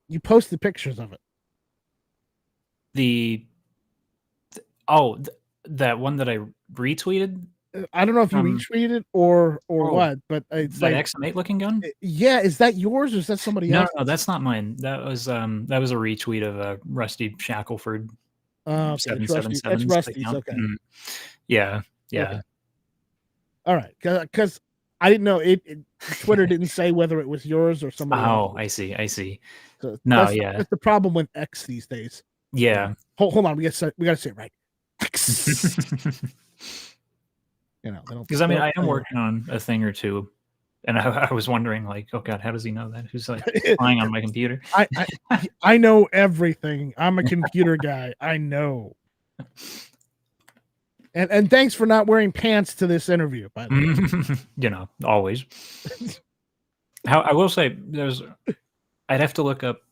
you posted pictures of it. That one that I retweeted. I don't know if you retweeted it or what, but it's that like XM8 looking gun. Yeah, is that yours or is that somebody else? No, that's not mine. That was a retweet of a Rusty Shackelford. 777. That's Rusty's. Okay. Yeah. Okay. All right, because I didn't know it. Twitter didn't say whether it was yours or somebody else. Oh, I see. So that's the problem with X these days. Yeah. Hold on, we got to say it right. You know, they don't. Because I mean, I am working on a thing or two, and I was wondering, like, oh god, how does he know that? Who's like spying on my computer? I know everything. I'm a computer guy. I know. And thanks for not wearing pants to this interview, by the way. You know, always. How I will say, I'd have to look up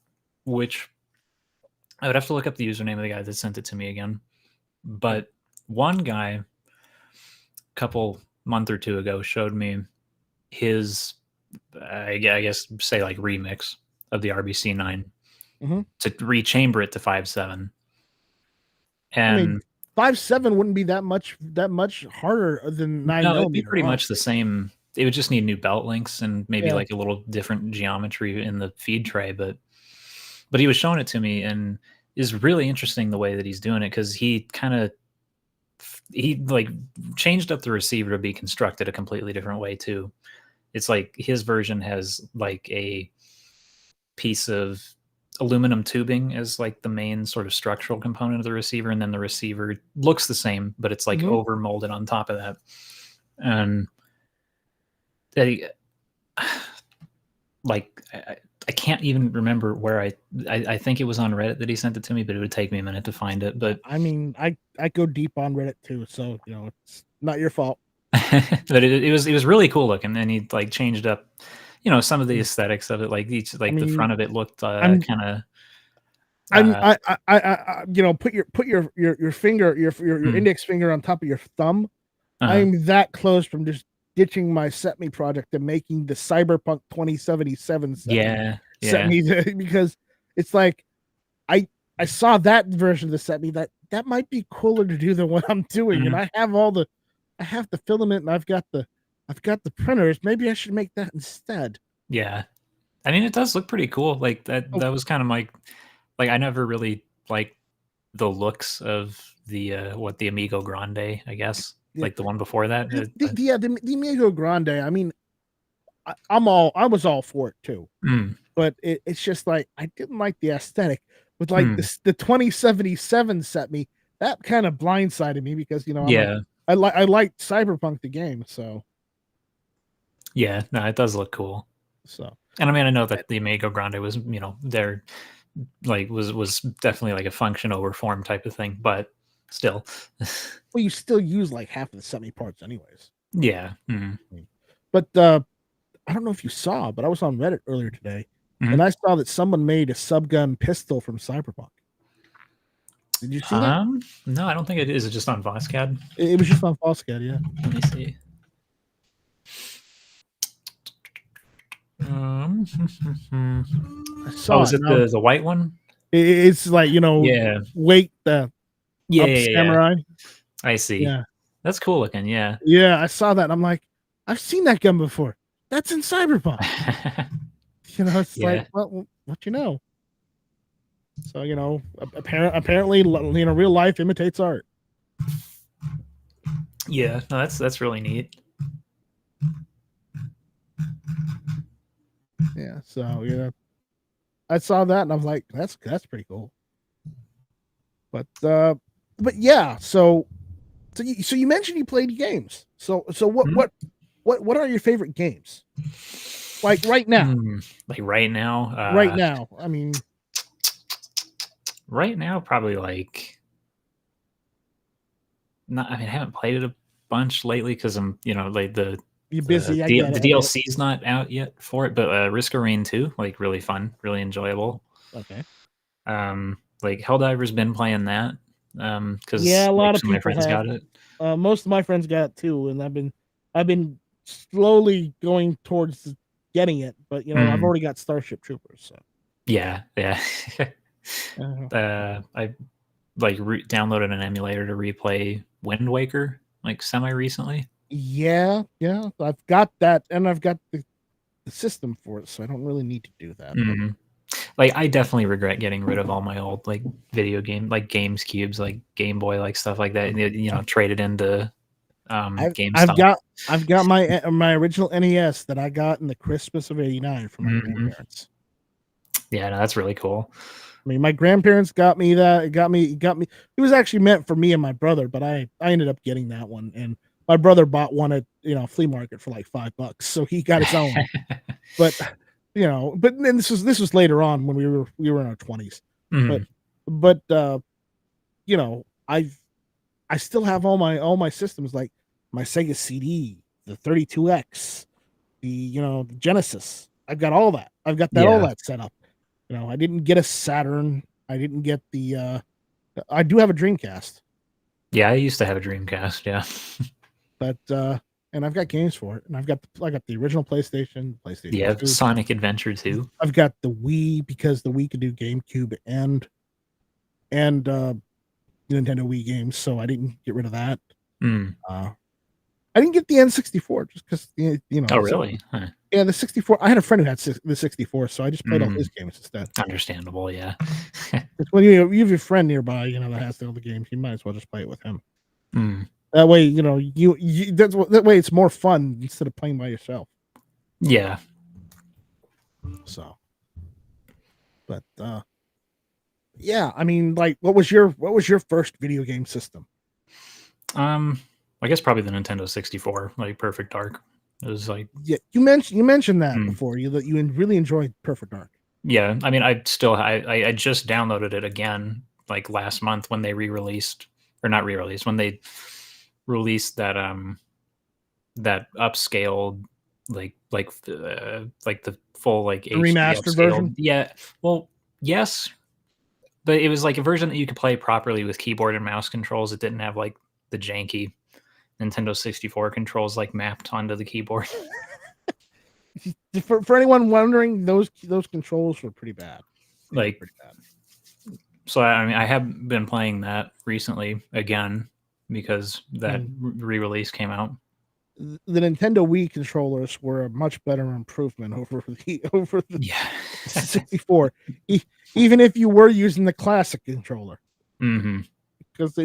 I would have to look up the username of the guy that sent it to me again. But one guy, couple month or two ago, showed me his, I guess, say like remix of the RBC9 to rechamber it to 5.7. And I mean, 5.7 wouldn't be that much harder than 9 no, it'd be pretty much the same. It would just need new belt links and maybe like a little different geometry in the feed tray. But he was showing it to me, and is really interesting the way that he's doing it, because he like changed up the receiver to be constructed a completely different way too. It's like his version has like a piece of aluminum tubing as like the main sort of structural component of the receiver, and then the receiver looks the same, but it's like over molded on top of that. And like I can't even remember where I think it was on Reddit that he sent it to me, but it would take me a minute to find it. But I mean, I go deep on Reddit too, so you know, it's not your fault. But it was really cool looking, and he like changed up, you know, some of the aesthetics of it. Like the front of it looked kind of. I you know, put your finger, your index finger on top of your thumb. I'm that close from just ditching my Set.me project and making the Cyberpunk 2077 Set.me, because it's like I saw that version of the Set.me that might be cooler to do than what I'm doing, and I have the filament, and I've got the printers. Maybe I should make that instead. Yeah, I mean, it does look pretty cool. Like that was kind of like I never really liked the looks of the the Amigo Grande, I guess. Like the one before that. The Amigo Grande. I mean, I was all for it too. But it's just like I didn't like the aesthetic. With like the 2077 Set.me, that kind of blindsided me, because you know I like Cyberpunk the game, so yeah, no, it does look cool. So, and I mean, I know that the Amigo Grande was, you know, there like was definitely like a function over form type of thing, but still. Well, you still use like half of the Set.me parts anyways. Yeah. But I don't know if you saw, but I was on Reddit earlier today, and I saw that someone made a subgun pistol from Cyberpunk. Did you see that? No, I don't think it is. It just on VOSCAD? It was just on VOSCAD, yeah. Let me see. Is it the white one? It's like, you know, Wait the Samurai. I see. Yeah, that's cool looking. Yeah, I saw that. And I'm like, I've seen that gun before. That's in Cyberpunk. You know, it's like, well, what you know. So you know, apparently, you know, real life imitates art. Yeah, no, that's really neat. Yeah, so you know, I saw that and I was like, that's pretty cool. But yeah, so you mentioned you played games. So what are your favorite games? Like right now? Like right now? Right now. I mean, right now, probably like. I haven't played it a bunch lately because I'm, you know, like you're busy. The DLC's not out yet for it, but Risk of Rain 2, like really fun, really enjoyable. Okay. Like Helldiver's been playing that. Because a lot of my friends got it. Most of my friends got it too, and I've been slowly going towards getting it, but you know, I've already got Starship Troopers. So yeah. I like downloaded an emulator to replay Wind Waker like semi recently. Yeah, I've got that, and I've got the system for it, so I don't really need to do that. Like I definitely regret getting rid of all my old like video game, like Games Cubes, like Game Boy, like stuff like that. You know, traded into GameStop. I've got my original NES that I got in the Christmas of '89 from my grandparents. Yeah, no, that's really cool. I mean, my grandparents got me that. It got me. It was actually meant for me and my brother, but I ended up getting that one, and my brother bought one at flea market for like $5, so he got his own. But but then this was later on when we were in our 20s. Mm. But I still have all my systems, like my Sega CD, the 32X, the Genesis. I've got all that. I've got all that set up. I didn't get a Saturn. I didn't get the. I do have a Dreamcast. Yeah, I used to have a Dreamcast. Yeah, but and I've got games for it, and I got the original PlayStation. Yeah, 2. Sonic Adventure 2. I've got the Wii, because the Wii could do GameCube and Nintendo Wii games, so I didn't get rid of that. I didn't get the N64 just because Oh, really? Huh. Yeah, the 64. I had a friend who had the 64, so I just played all his games instead. Understandable, yeah. When you have your friend nearby, that has all the games, you might as well just play it with him. That way, that way it's more fun instead of playing by yourself. Yeah. So, but yeah, I mean, like, what was your first video game system? I guess probably the Nintendo 64, like Perfect Dark. It was like, yeah, you mentioned that before, that you really enjoyed Perfect Dark. Yeah, I mean, I just downloaded it again like last month when they re-released, or not re-released, when they released that that upscaled like the full like remastered version. Yeah, well, yes, but it was like a version that you could play properly with keyboard and mouse controls. It didn't have like the janky Nintendo 64 controls like mapped onto the keyboard. For anyone wondering, those controls were pretty bad. Pretty bad. So I mean, I have been playing that recently again because that re-release came out. The Nintendo Wii controllers were a much better improvement over the 64, even if you were using the classic controller. Because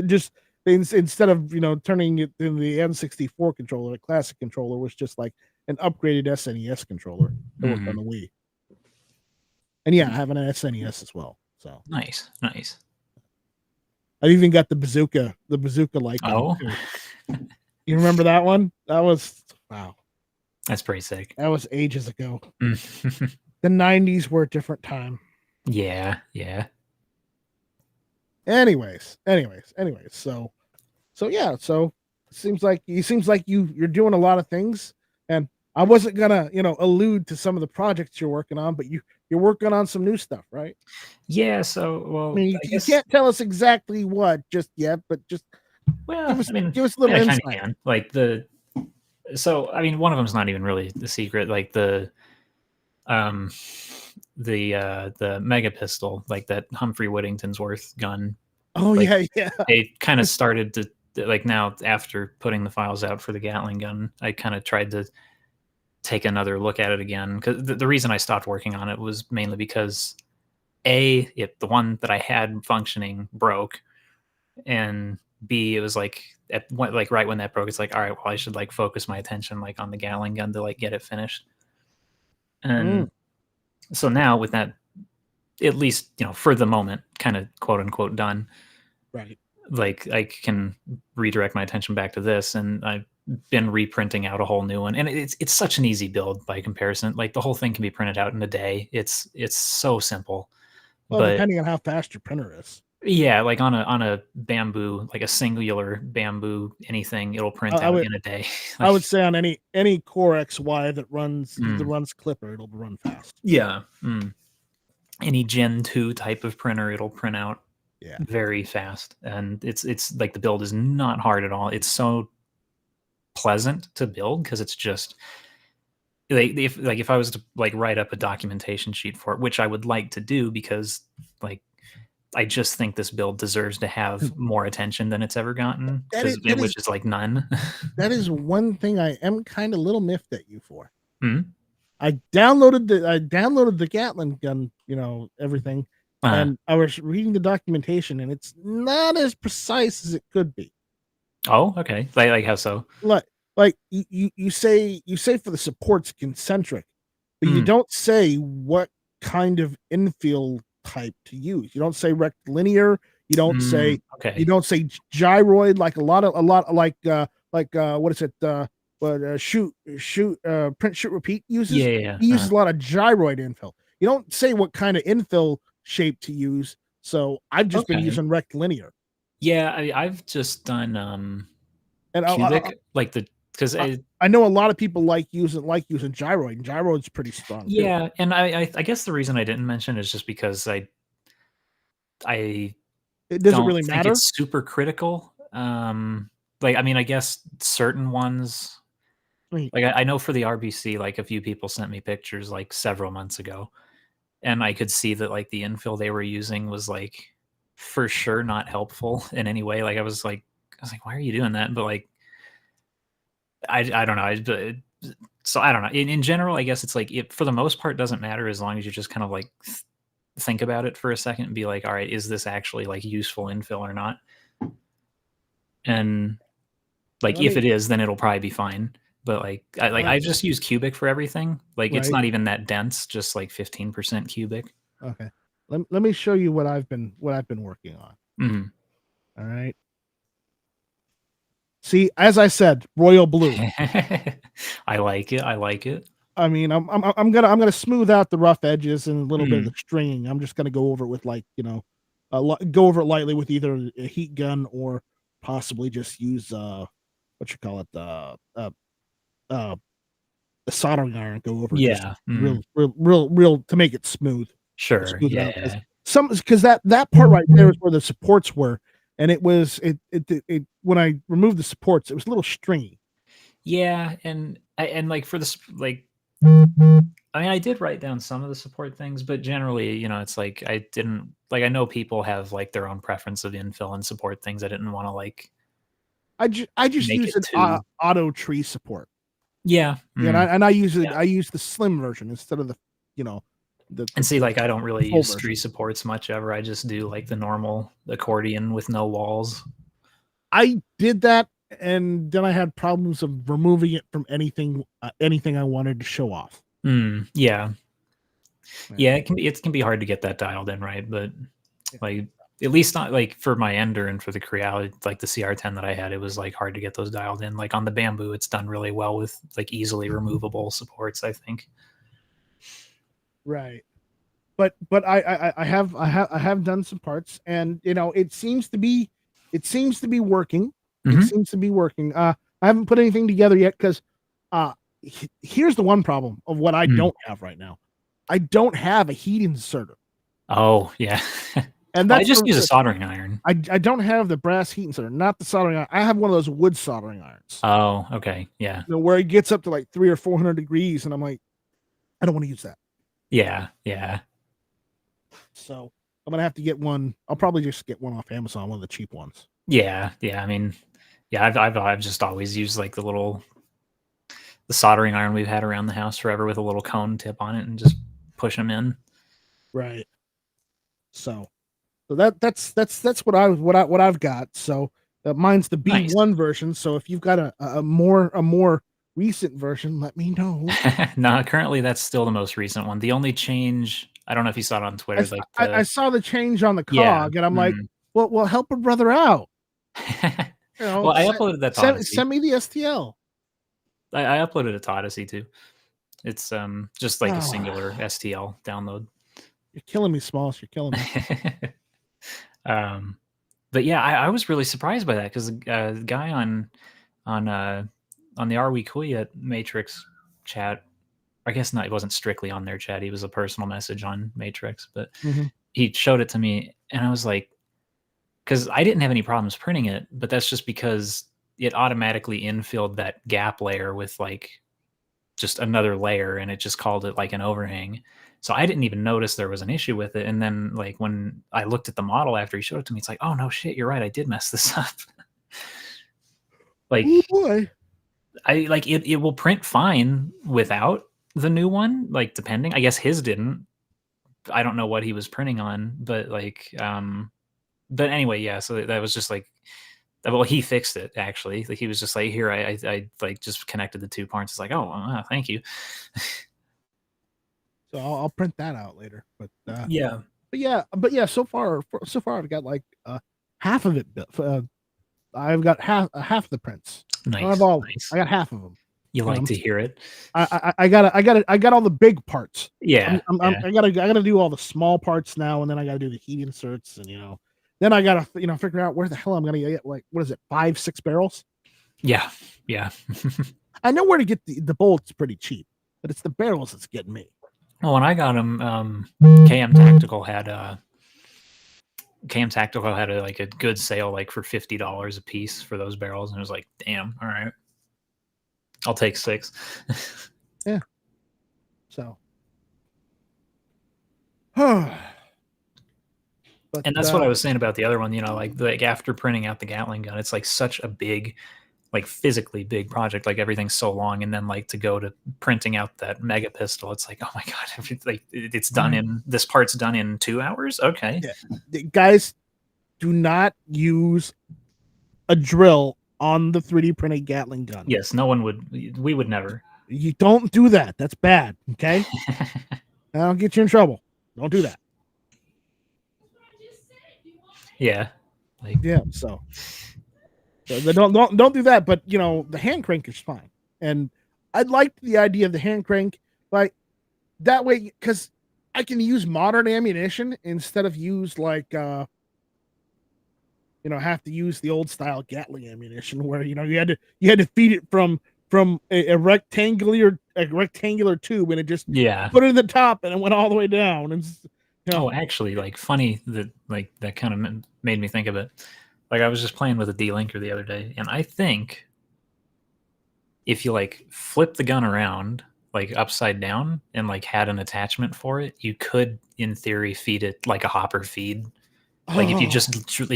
instead of turning it in the N64 controller, the classic controller was just like an upgraded SNES controller that worked on the Wii. And yeah, I have an SNES as well. So nice. I've even got the bazooka like. Oh, you remember that one? That was wow. That's pretty sick. That was ages ago. The 90s were a different time. Yeah. Anyways. So yeah. So it seems like you're doing a lot of things, and I wasn't gonna allude to some of the projects you're working on, but you're working on some new stuff, right? Yeah. So well, I mean, you can't tell us exactly what just yet, but just give us a little insight. Like so I mean, one of them's not even really the secret. Like the mega pistol, like that Humphrey Whittington's worth gun. Oh, like, yeah. They kind of started to, like, now after putting the files out for the Gatling gun, I kind of tried to take another look at it again, because the reason I stopped working on it was mainly because the one that I had functioning broke, and B, it was like right when that broke, it's like, all right, well, I should like focus my attention like on the Gatling gun to like get it finished. And so now with that, at least for the moment, kind of quote unquote done, right? Like I can redirect my attention back to this, and I've been reprinting out a whole new one, and it's such an easy build by comparison. Like the whole thing can be printed out in a day. It's so simple. Well, but depending on how fast your printer is. Yeah, like on a bamboo, like a singular bamboo anything, it'll print out in a day. I would say on any Core XY that runs Clipper, it'll run fast. Yeah. Any Gen 2 type of printer, it'll print out very fast. And it's like the build is not hard at all. It's so pleasant to build because it's just if I was to like write up a documentation sheet for it, which I would like to do, because like I just think this build deserves to have more attention than it's ever gotten, which is like none. That is one thing I am kind of little miffed at you for. Mm-hmm. I downloaded the Gatling gun, everything, and I was reading the documentation, and it's not as precise as it could be. Oh, okay. Like how so? Like you say for the supports concentric, but you don't say what kind of infill type to use. You don't say rectilinear. You don't say okay. gyroid like a lot like what is it? Print shoot repeat uses. Yeah. He uses a lot of gyroid infill. You don't say what kind of infill shape to use. So I've just been using rectilinear. Yeah, I've just done And cubic, like because I know a lot of people like using gyroid. And gyroid's pretty strong. Yeah, too. And I guess the reason I didn't mention is just because I it doesn't don't really think matter. it's super critical. Like I mean, I guess certain ones. Like I know for the RBC, like a few people sent me pictures like several months ago, and I could see that like the infill they were using was like for sure not helpful in any way. Like I was like, why are you doing that? But like, I don't know. So I don't know. In general, I guess it's like it for the most part doesn't matter as long as you just kind of like think about it for a second and be like, all right, is this actually like useful infill or not? And like if it is, then it'll probably be fine. But like I just use cubic for everything. Like it's not even that dense, just like 15% cubic. Okay. Let me show you what I've been working on. Mm-hmm. All right. See, as I said, royal blue. I like it. I like it. I mean, I'm gonna smooth out the rough edges and a little bit of the stringing. I'm just gonna go over it with like go over it lightly with either a heat gun or possibly just use what you call it the soldering iron. Go over just real to make it smooth. Sure. Yeah. Because that part right there is where the supports were, and it was it when I removed the supports, it was a little stringy. Yeah, and like for this like. I mean, I did write down some of the support things, but generally, it's like I didn't like. I know people have like their own preference of infill and support things. I didn't want to like. I just use an auto tree support. Yeah, and I use it. I use the slim version instead of the and see, like I don't really use tree supports much ever. I just do like the normal accordion with no walls. I did that, and then I had problems of removing it from anything I wanted to show off. Yeah, it can be hard to get that dialed in right, but like at least not like for my Ender and for the Creality, like the CR10 that I had, it was like hard to get those dialed in. Like on the Bamboo, it's done really well with like easily removable supports, I think. Right. But I have done some parts, and it seems to be working. It seems to be working. I haven't put anything together yet because here's the one problem of what I don't have right now. I don't have a heat inserter. Oh yeah. And I just use a soldering iron. I don't have the brass heat inserter, not the soldering iron. I have one of those wood soldering irons. Oh, okay. Yeah. Where it gets up to like 300 or 400 degrees, and I'm like, I don't want to use that. Yeah. So I'm gonna have to get one. I'll probably just get one off Amazon, one of the cheap ones. Yeah. I mean, yeah, I've just always used like the soldering iron we've had around the house forever with a little cone tip on it and just push them in. Right. So that's what I've got. So mine's the B1 version. So if you've got a more recent version, let me know. No, currently that's still the most recent one. The only change, I don't know if you saw it on Twitter. I saw the change on the cog, and I'm like, well, help a brother out. Well, I uploaded that to Odyssey. Send me the STL. I uploaded it to Odyssey too. It's just like a singular STL download. You're killing me, Smalls. You're killing me. But yeah, I was really surprised by that because the guy on the Are We Cool Yet Matrix chat, I guess not, it wasn't strictly on their chat. He was a personal message on Matrix, but he showed it to me, and I was like, because I didn't have any problems printing it, but that's just because it automatically infilled that gap layer with like just another layer, and it just called it like an overhang. So I didn't even notice there was an issue with it. And then like when I looked at the model after he showed it to me, it's like, oh no shit, you're right, I did mess this up. Like, oh boy. I like it will print fine without the new one, like depending. I guess his didn't. I don't know what he was printing on, but like but anyway, yeah, so that was just like, well, he fixed it actually. Like he was just like, here, I like just connected the two parts. It's like, oh, thank you. So I'll print that out later. But yeah, but yeah. So far, I've got like half of it. I've got half of the prints. I don't have Nice, all of them. nice. I got half of them. You like Um, to hear it? I got all the big parts. Yeah, yeah. I gotta do all the small parts now, and then I gotta do the heat inserts, and then I gotta figure out where the hell I'm gonna get, like, what is it, 5-6 barrels? Yeah, yeah. I know where to get the bullets pretty cheap, but it's the barrels that's getting me. Well, when I got them, KM Tactical had like a good sale, like for $50 a piece for those barrels, and it was like, damn, all right, I'll take 6. Yeah. So. But And that's what I was saying about the other one. Like after printing out the Gatling gun, it's like such a big, like physically big project. Like everything's so long, and then like to go to printing out that mega pistol, it's like, oh my god, it's done in this part's done in 2 hours. Okay, yeah. Guys, do not use a drill on the 3D printed Gatling gun. Yes, no one would. We would never. You don't do that. That's bad. Okay, I'll get you in trouble. Don't do that. Yeah, like yeah. So don't do that. But the hand crank is fine, and I liked the idea of the hand crank, like that way, because I can use modern ammunition instead of use like have to use the old style Gatling ammunition where you had to feed it from a rectangular tube, and it just put it in the top and it went all the way down. And oh, actually, like funny that kind of made me think of it. Like I was just playing with a D-Linker the other day, and I think if you like flip the gun around like upside down and like had an attachment for it, you could in theory feed it like a hopper feed. Like if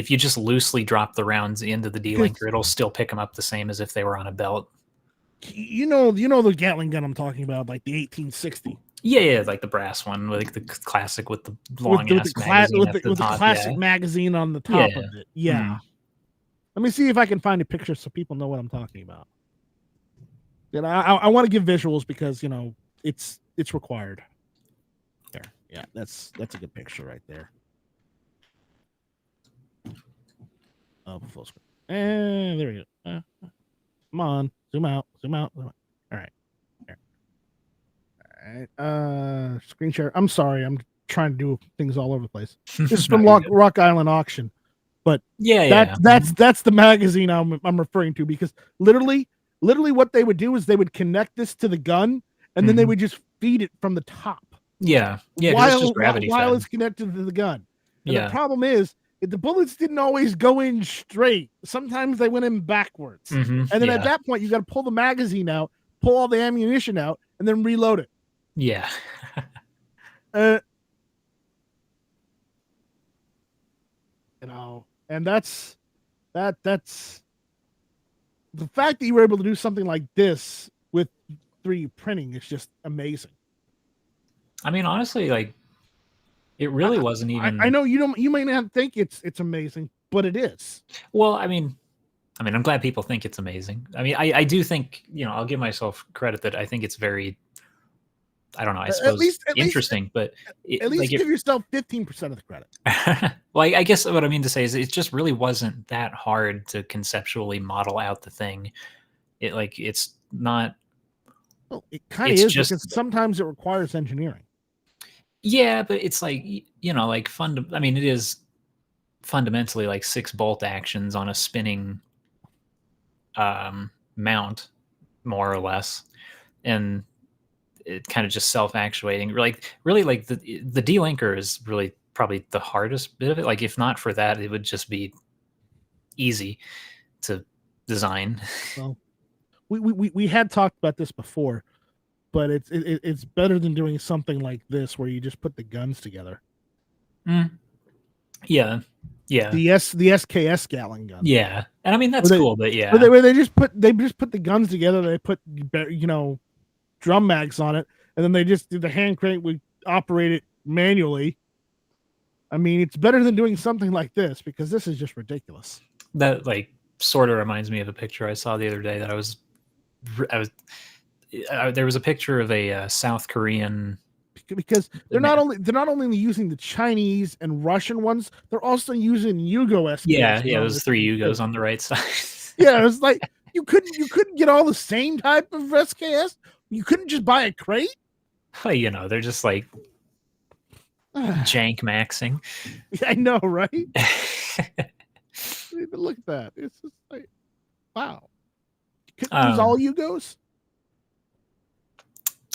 you just loosely drop the rounds into the D-Linker, it'll still pick them up the same as if they were on a belt. You know the Gatling gun I'm talking about, like the 1860. Yeah, like the brass one, like the classic with the long ass magazine with the classic magazine on the top of it. Yeah. Let me see if I can find a picture so people know what I'm talking about. And I want to give visuals because it's required. There, yeah, that's a good picture right there. Oh, full screen. And there we go. Come on, zoom out. All right. Screen share. I'm sorry, I'm trying to do things all over the place. This is from Rock Island Auction, but that's the magazine I'm referring to, because literally what they would do is they would connect this to the gun, and then they would just feed it from the top. Yeah, while it's just gravity while it's connected to the gun. And the problem is, the bullets didn't always go in straight. Sometimes they went in backwards. And then at that point, you got to pull the magazine out, pull all the ammunition out, and then reload it. Yeah. And that's the fact that you were able to do something like this with 3D printing is just amazing. I mean, honestly, like, it really wasn't even. I know you may not think it's amazing, but it is. Well, I mean, I'm glad people think it's amazing. I mean, I do think, I'll give myself credit that I think it's very, I don't know, I suppose interesting, but at least give yourself 15% of the credit. Well, I guess what I mean to say is it just really wasn't that hard to conceptually model out the thing. It's not. Well, it kind of is, because sometimes it requires engineering. Yeah, but it's like, like it is fundamentally like 6 bolt actions on a spinning mount, more or less, and it kind of just self-actuating. Really, like the D-Linker is really probably the hardest bit of it. Like if not for that, it would just be easy to design. Well, we had talked about this before, but it's better than doing something like this where you just put the guns together. Yeah. The SKS Gatling gun. Yeah, and I mean that's cool, but yeah, where they just put the guns together. They put drum mags on it, and then they just do the hand crank. We operate it manually. I mean, it's better than doing something like this, because this is just ridiculous. That sort of reminds me of a picture I saw the other day that there was a picture of a South Korean because they're not only using the Chinese and Russian ones, they're also using Yugo SKS. Yeah, those 3 Yugos on the right side. Yeah, it's like you couldn't get all the same type of SKS. You couldn't just buy a crate. Well, they're just like jank maxing. I know, right? Look at that. It's just like, wow. Use all Yugos?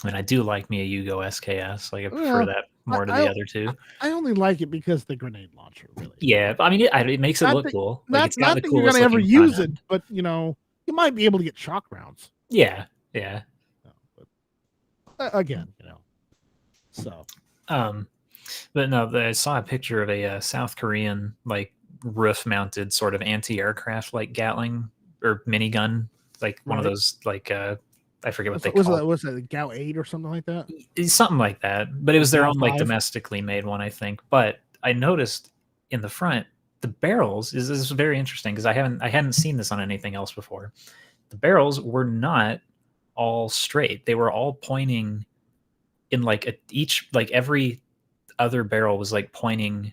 I mean, I do like me a Yugo SKS. Like, I prefer that more to the other two. I only like it because the grenade launcher, really. Yeah, but I mean, it makes it look cool. Like, it's got the not that you're gonna ever use it, but you might be able to get shock rounds. Yeah. But, again, so. But no, I saw a picture of a South Korean like roof-mounted sort of anti-aircraft like Gatling or minigun, like one of those like I forget what they call it. Was it a Gao 8 or something like that? Something like that. But it was their own like domestically made one, I think. But I noticed in the front, the barrels is very interesting because I hadn't seen this on anything else before. The barrels were not all straight. They were all pointing in like every other barrel was like pointing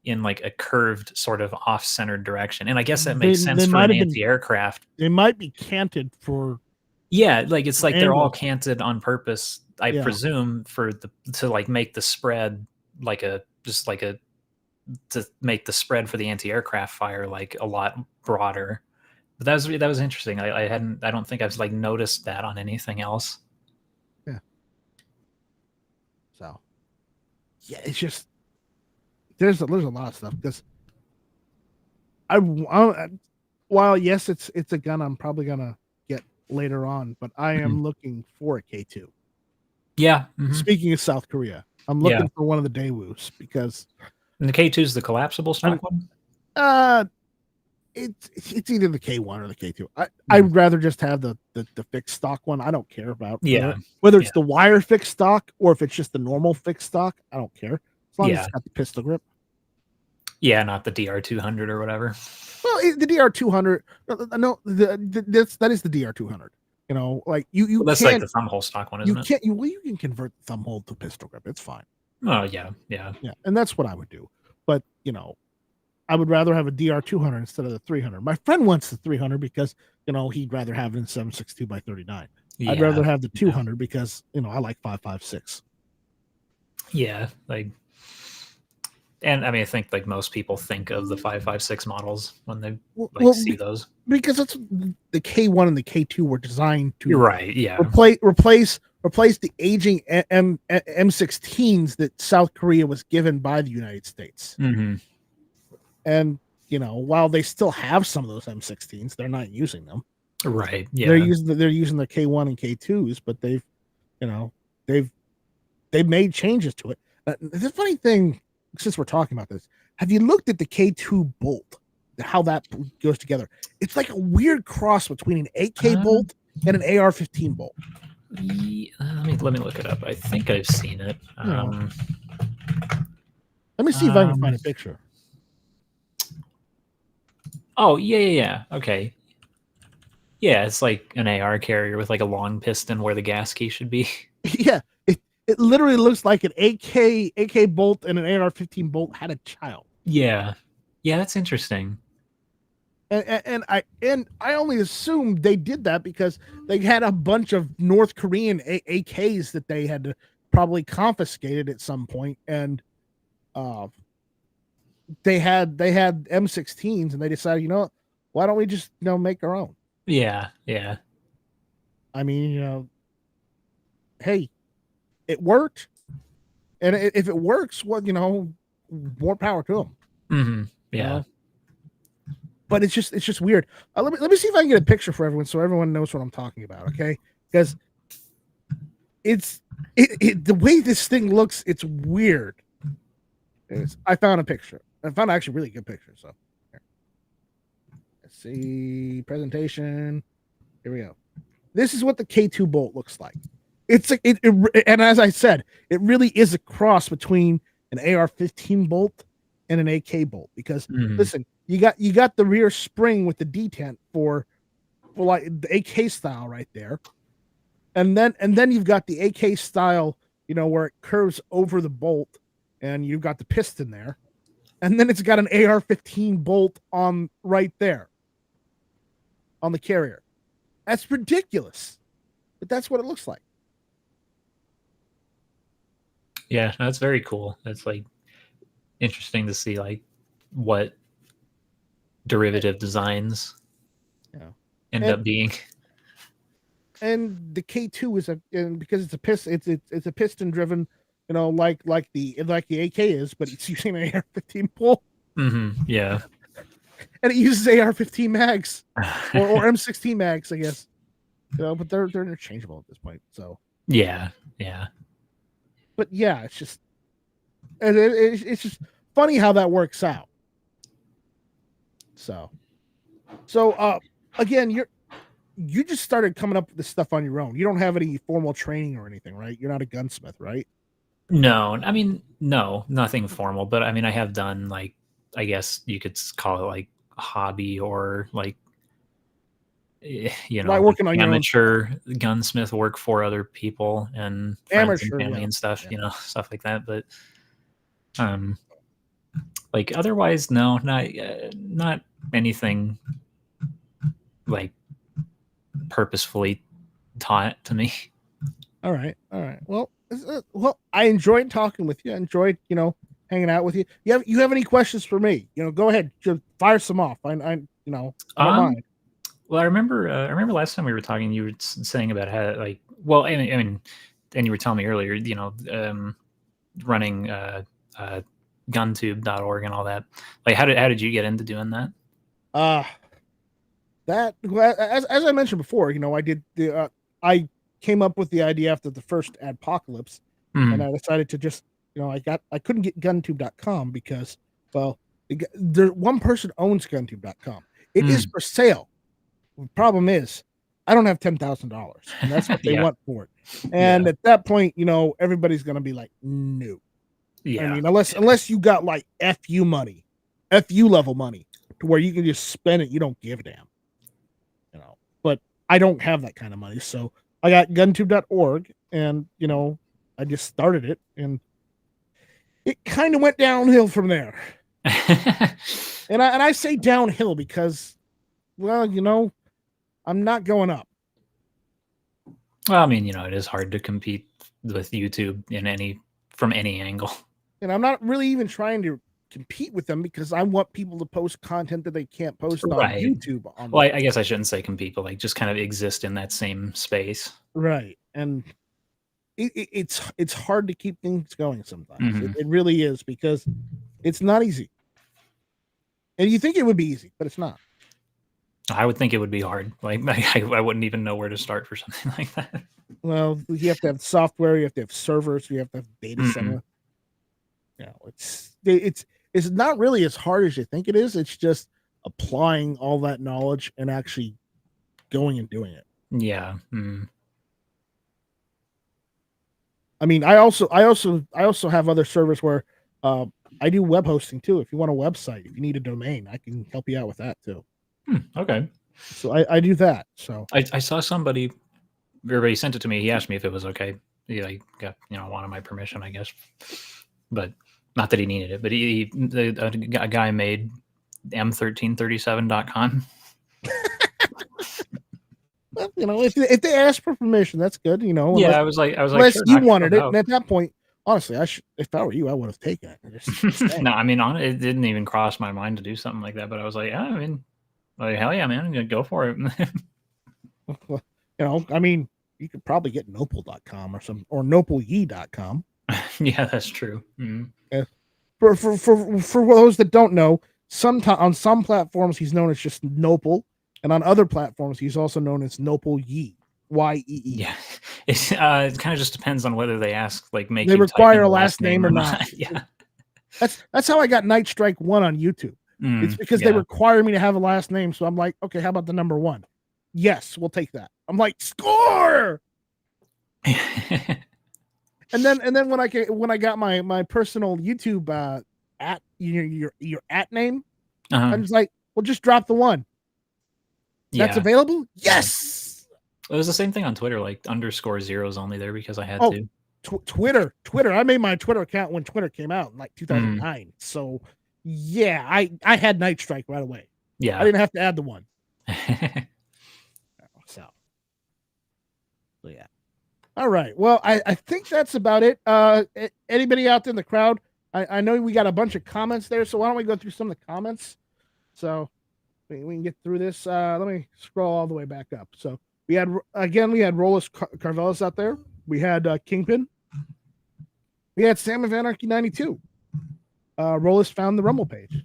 in like a curved sort of off-centered direction. And I guess that makes sense for an anti-aircraft. They might be canted for. Yeah, like it's like they're all canted on purpose, I presume, to like make the spread to make the spread for the anti-aircraft fire like a lot broader. But that was interesting. I don't think I've like noticed that on anything else. Yeah. So yeah, it's just there's a lot of stuff because while yes, it's a gun I'm probably gonna get later on, but I am looking for a K2. Yeah. Speaking of South Korea, I'm looking for one of the Daewoo's because and the K2 is the collapsible stock one. It's either the K1 or the K2. I'd rather just have the fixed stock one. I don't care about whether it's the wire fixed stock or if it's just the normal fixed stock. I don't care as long as it's got the pistol grip. Yeah, not the DR200 or whatever. Well, the DR200. No, that is the DR200. Like you. That's like the thumb hole stock one, isn't it? You can convert the thumb hole to pistol grip. It's fine. Oh yeah, and that's what I would do. But I would rather have a DR200 instead of the 300. My friend wants the 300 because he'd rather have it in 7.62 by 39. Yeah, I'd rather have the 200 because I like 5.56. Yeah, like, and I mean, I think like most people think of the 5.56 models when they see those because that's the K1 and the K2 were designed to. You're right. Yeah, replace the aging M16s that South Korea was given by the United States. Mm-hmm. And while they still have some of those M16s, they're not using them. Right. Yeah. They're using the K1 and K2s, but they've made changes to it. The funny thing, since we're talking about this, have you looked at the K2 bolt? How that goes together? It's like a weird cross between an AK bolt and an AR-15 bolt. Yeah, let me look it up. I think I've seen it. Let me see if I can find a picture. Oh, yeah. Okay. Yeah, it's like an AR carrier with like a long piston where the gas key should be. Yeah, it literally looks like an AK bolt and an AR-15 bolt had a child. Yeah, that's interesting. And I only assumed they did that because they had a bunch of North Korean AKs that they had probably confiscated at some point, and they had M16s, and they decided, why don't we just make our own? Yeah. I mean, hey, it worked, and if it works, well, more power to them. Mm-hmm. Yeah. But it's just weird. Let me see if I can get a picture for everyone so everyone knows what I'm talking about. Okay, because the way this thing looks, it's weird. I found a picture. I found actually a really good picture. So here. Let's see presentation. Here we go. This is what the K2 bolt looks like. And as I said, it really is a cross between an AR-15 bolt and an AK bolt because listen, you got the rear spring with the detent for like the AK style right there, and then you've got the AK style where it curves over the bolt, and you've got the piston there, and then it's got an AR-15 bolt on right there on the carrier. That's ridiculous, but that's what it looks like. Yeah, that's very cool. That's like interesting to see like what derivative designs end up being. And the K2 is because it's a piston, it's a piston driven, like the AK is, but it's using an AR-15 pull. Yeah, and it uses AR-15 mags or M16 mags, I guess. But they're interchangeable at this point. So yeah. But yeah, it's just it's just funny how that works out. So again, you just started coming up with this stuff on your own. You don't have any formal training or anything, right? You're not a gunsmith, right? No, I mean, no, nothing formal. But I mean, I have done like, I guess you could call it like a hobby or like, like working like on amateur gunsmith work for other people and friends and family and stuff, stuff like that. But like otherwise, no, not anything like purposefully taught to me. All right. Well, I enjoyed talking with you. I enjoyed, hanging out with you. You have any questions for me? Go ahead, just fire some off. I don't mind. Well, I remember last time we were talking, you were saying about how like, well, I mean, and you were telling me earlier, running guntube.org and all that. Like, how did you get into doing that? As I mentioned before, I did I came up with the idea after the first adpocalypse, and I decided to just, I couldn't get guntube.com because, well, one person owns guntube.com. It is for sale. The problem is, I don't have $10,000, and that's what they want for it. And at that point, everybody's gonna be like, no. Yeah. I mean, unless you got like FU money, FU level money, to where you can just spend it, you don't give a damn. But I don't have that kind of money, so I got guntube.org, and I just started it, and it kind of went downhill from there. and I say downhill because, well, I'm not going up. Well, I mean, it is hard to compete with YouTube from any angle. And I'm not really even trying to compete with them because I want people to post content that they can't post on YouTube. Well, I guess I shouldn't say compete, but like just kind of exist in that same space. Right. And it's hard to keep things going sometimes. It really is, because it's not easy. And you think it would be easy, but it's not. I would think it would be hard. Like I wouldn't even know where to start for something like that. Well, you have to have software, you have to have servers, you have to have data center. It's not really as hard as you think it is. It's just applying all that knowledge and actually going and doing it. Yeah. I mean, I also have other servers where I do web hosting too. If you want a website, if you need a domain, I can help you out with that too. Okay. So I do that. So I saw somebody, everybody sent it to me. He asked me if it was okay. He got, wanted my permission, I guess, but not that he needed it. But a guy made M1337.com. Well, if they ask for permission, that's good. Yeah, I was like, unless sure, you wanted it, and at that point, honestly, if I were you, I would have taken it. No, I mean, it didn't even cross my mind to do something like that. But I was like, I mean, hell yeah, man, go for it. I mean, you could probably get Nopel.com or Nopelyee.com. Yeah, that's true. For those that don't know, on some platforms he's known as just Nopel, and on other platforms he's also known as Nopelyee. YEE. Yeah, it kind of just depends on whether they ask, like, they require a last name or not. Yeah, that's how I got NightStryke 1 on YouTube. It's because they require me to have a last name, so I'm like, okay, how about the number 1? Yes, we'll take that. I'm like, score. And then when I got my personal YouTube at your at name, I'm just like, well, just drop the 1. That's available. Yes. It was the same thing on Twitter, like _0 only there because I had to. Twitter. I made my Twitter account when Twitter came out in like 2009. So yeah, I had NightStryke right away. Yeah, I didn't have to add the one. So yeah. All right. Well, I think that's about it. Anybody out there in the crowd? I know we got a bunch of comments there, so why don't we go through some of the comments? So we can get through this. Let me scroll all the way back up. So we had Rollis Carvelis out there. We had Kingpin. We had Sam of Anarchy 92. Rollis found the Rumble page.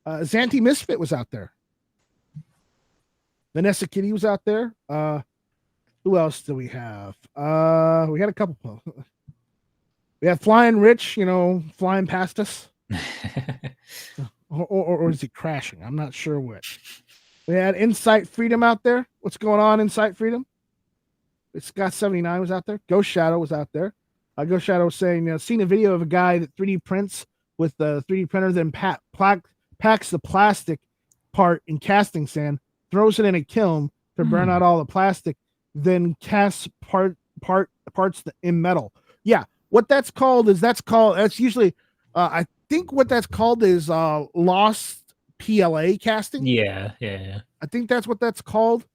Zanti Misfit was out there. Vanessa Kitty was out there. Who else do we have? We had a couple. We had Flying Rich, flying past us. or is he crashing? I'm not sure which. We had Insight Freedom out there. What's going on, Insight Freedom? Scott 79 was out there. Ghost Shadow was out there. Ghost Shadow was saying, seen a video of a guy that 3D prints with the 3D printer, then packs the plastic part in casting sand, throws it in a kiln to burn out all the plastic, then casts parts in metal. Yeah, what that's usually, I think what that's called is lost PLA casting. Yeah. I think that's what that's called,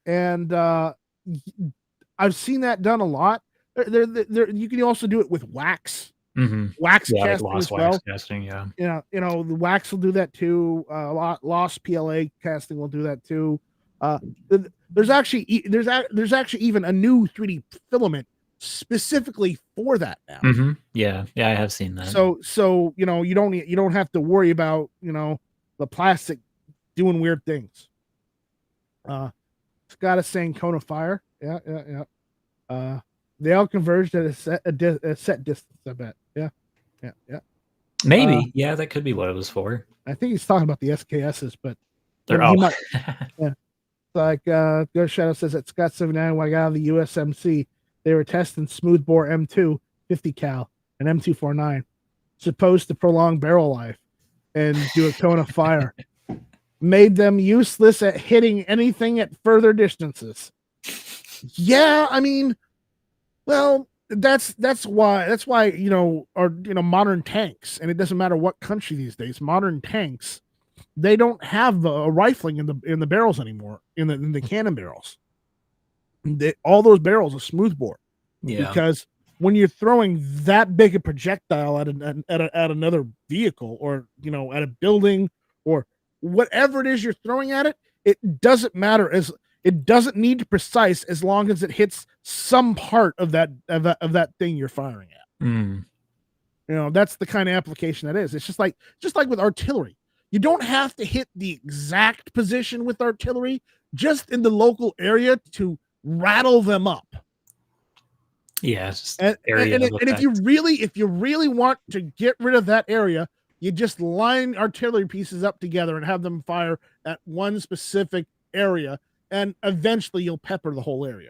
and I've seen that done a lot. You can also do it with wax. Wax casting like lost as well. wax casting, yeah. The wax will do that too. Lost PLA casting will do that too. There's actually even a new 3D filament specifically for that now. Yeah, I have seen that. So you don't have to worry about the plastic doing weird things. Scott is saying cone of fire. Yeah. They all converged at a set distance, I bet. Yeah. Maybe. Yeah, that could be what it was for. I think he's talking about the SKSs, but they're yeah. Like Ghost Shadow says at Scott 79, when I got out of the USMC, they were testing smoothbore M2 50 cal and M249, supposed to prolong barrel life and do a cone of fire. Made them useless at hitting anything at further distances. Yeah, I mean, well, that's why modern tanks, and it doesn't matter what country these days, modern tanks, they don't have a rifling in the barrels anymore, in the cannon barrels. All those barrels are smoothbore. Yeah. Because when you're throwing that big a projectile at another vehicle, or at a building, or whatever it is you're throwing at it, it doesn't matter, it doesn't need to precise as long as it hits some part of that thing you're firing at. That's the kind of application that is. It's just like with artillery. You don't have to hit the exact position with artillery, just in the local area to rattle them up. Yeah, and if you really want to get rid of that area, you just line artillery pieces up together and have them fire at one specific area, and eventually you'll pepper the whole area.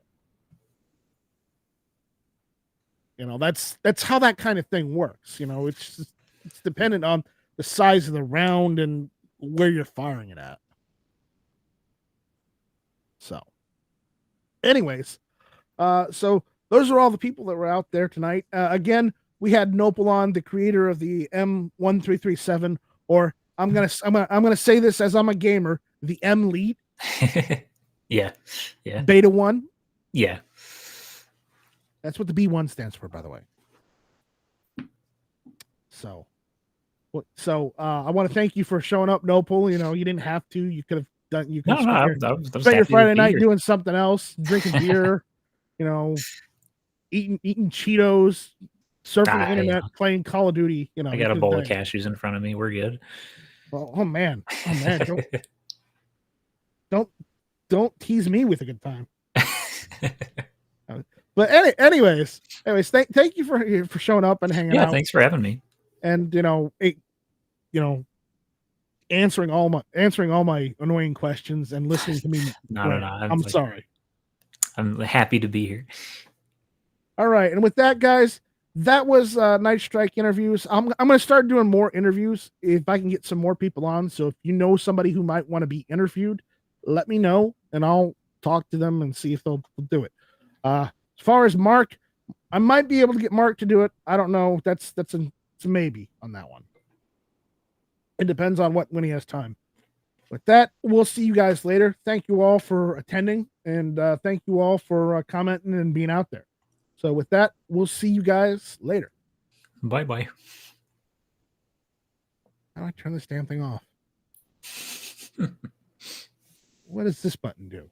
That's how that kind of thing works. It's dependent on the size of the round and where you're firing it at. So anyways, so those are all the people that were out there tonight. Again, we had Nopel on, the creator of the M1337, or I'm gonna say this as I'm a gamer, the M Lead. Yeah. Beta 1. Yeah. That's what the B1 stands for, by the way. So I want to thank you for showing up, Nopel. You didn't have to. You could have done. You could spend your Friday night doing something else, drinking beer, eating Cheetos, surfing the internet, playing Call of Duty. I got a bowl of cashews in front of me. We're good. Well, oh man, don't tease me with a good time. But anyways, thank you for showing up and hanging out. Yeah, thanks for having me. And answering all my annoying questions and listening to me. No. I'm sorry. I'm happy to be here. All right, and with that, guys, that was NightStryke Interviews. I'm going to start doing more interviews if I can get some more people on. So if you know somebody who might want to be interviewed, let me know, and I'll talk to them and see if they'll do it. As far as Mark, I might be able to get Mark to do it. I don't know. It's a maybe on that one. It depends on when he has time. With that, we'll see you guys later. Thank you all for attending, and thank you all for commenting and being out there. So with that, we'll see you guys later. Bye-bye. How do I turn this damn thing off? What does this button do?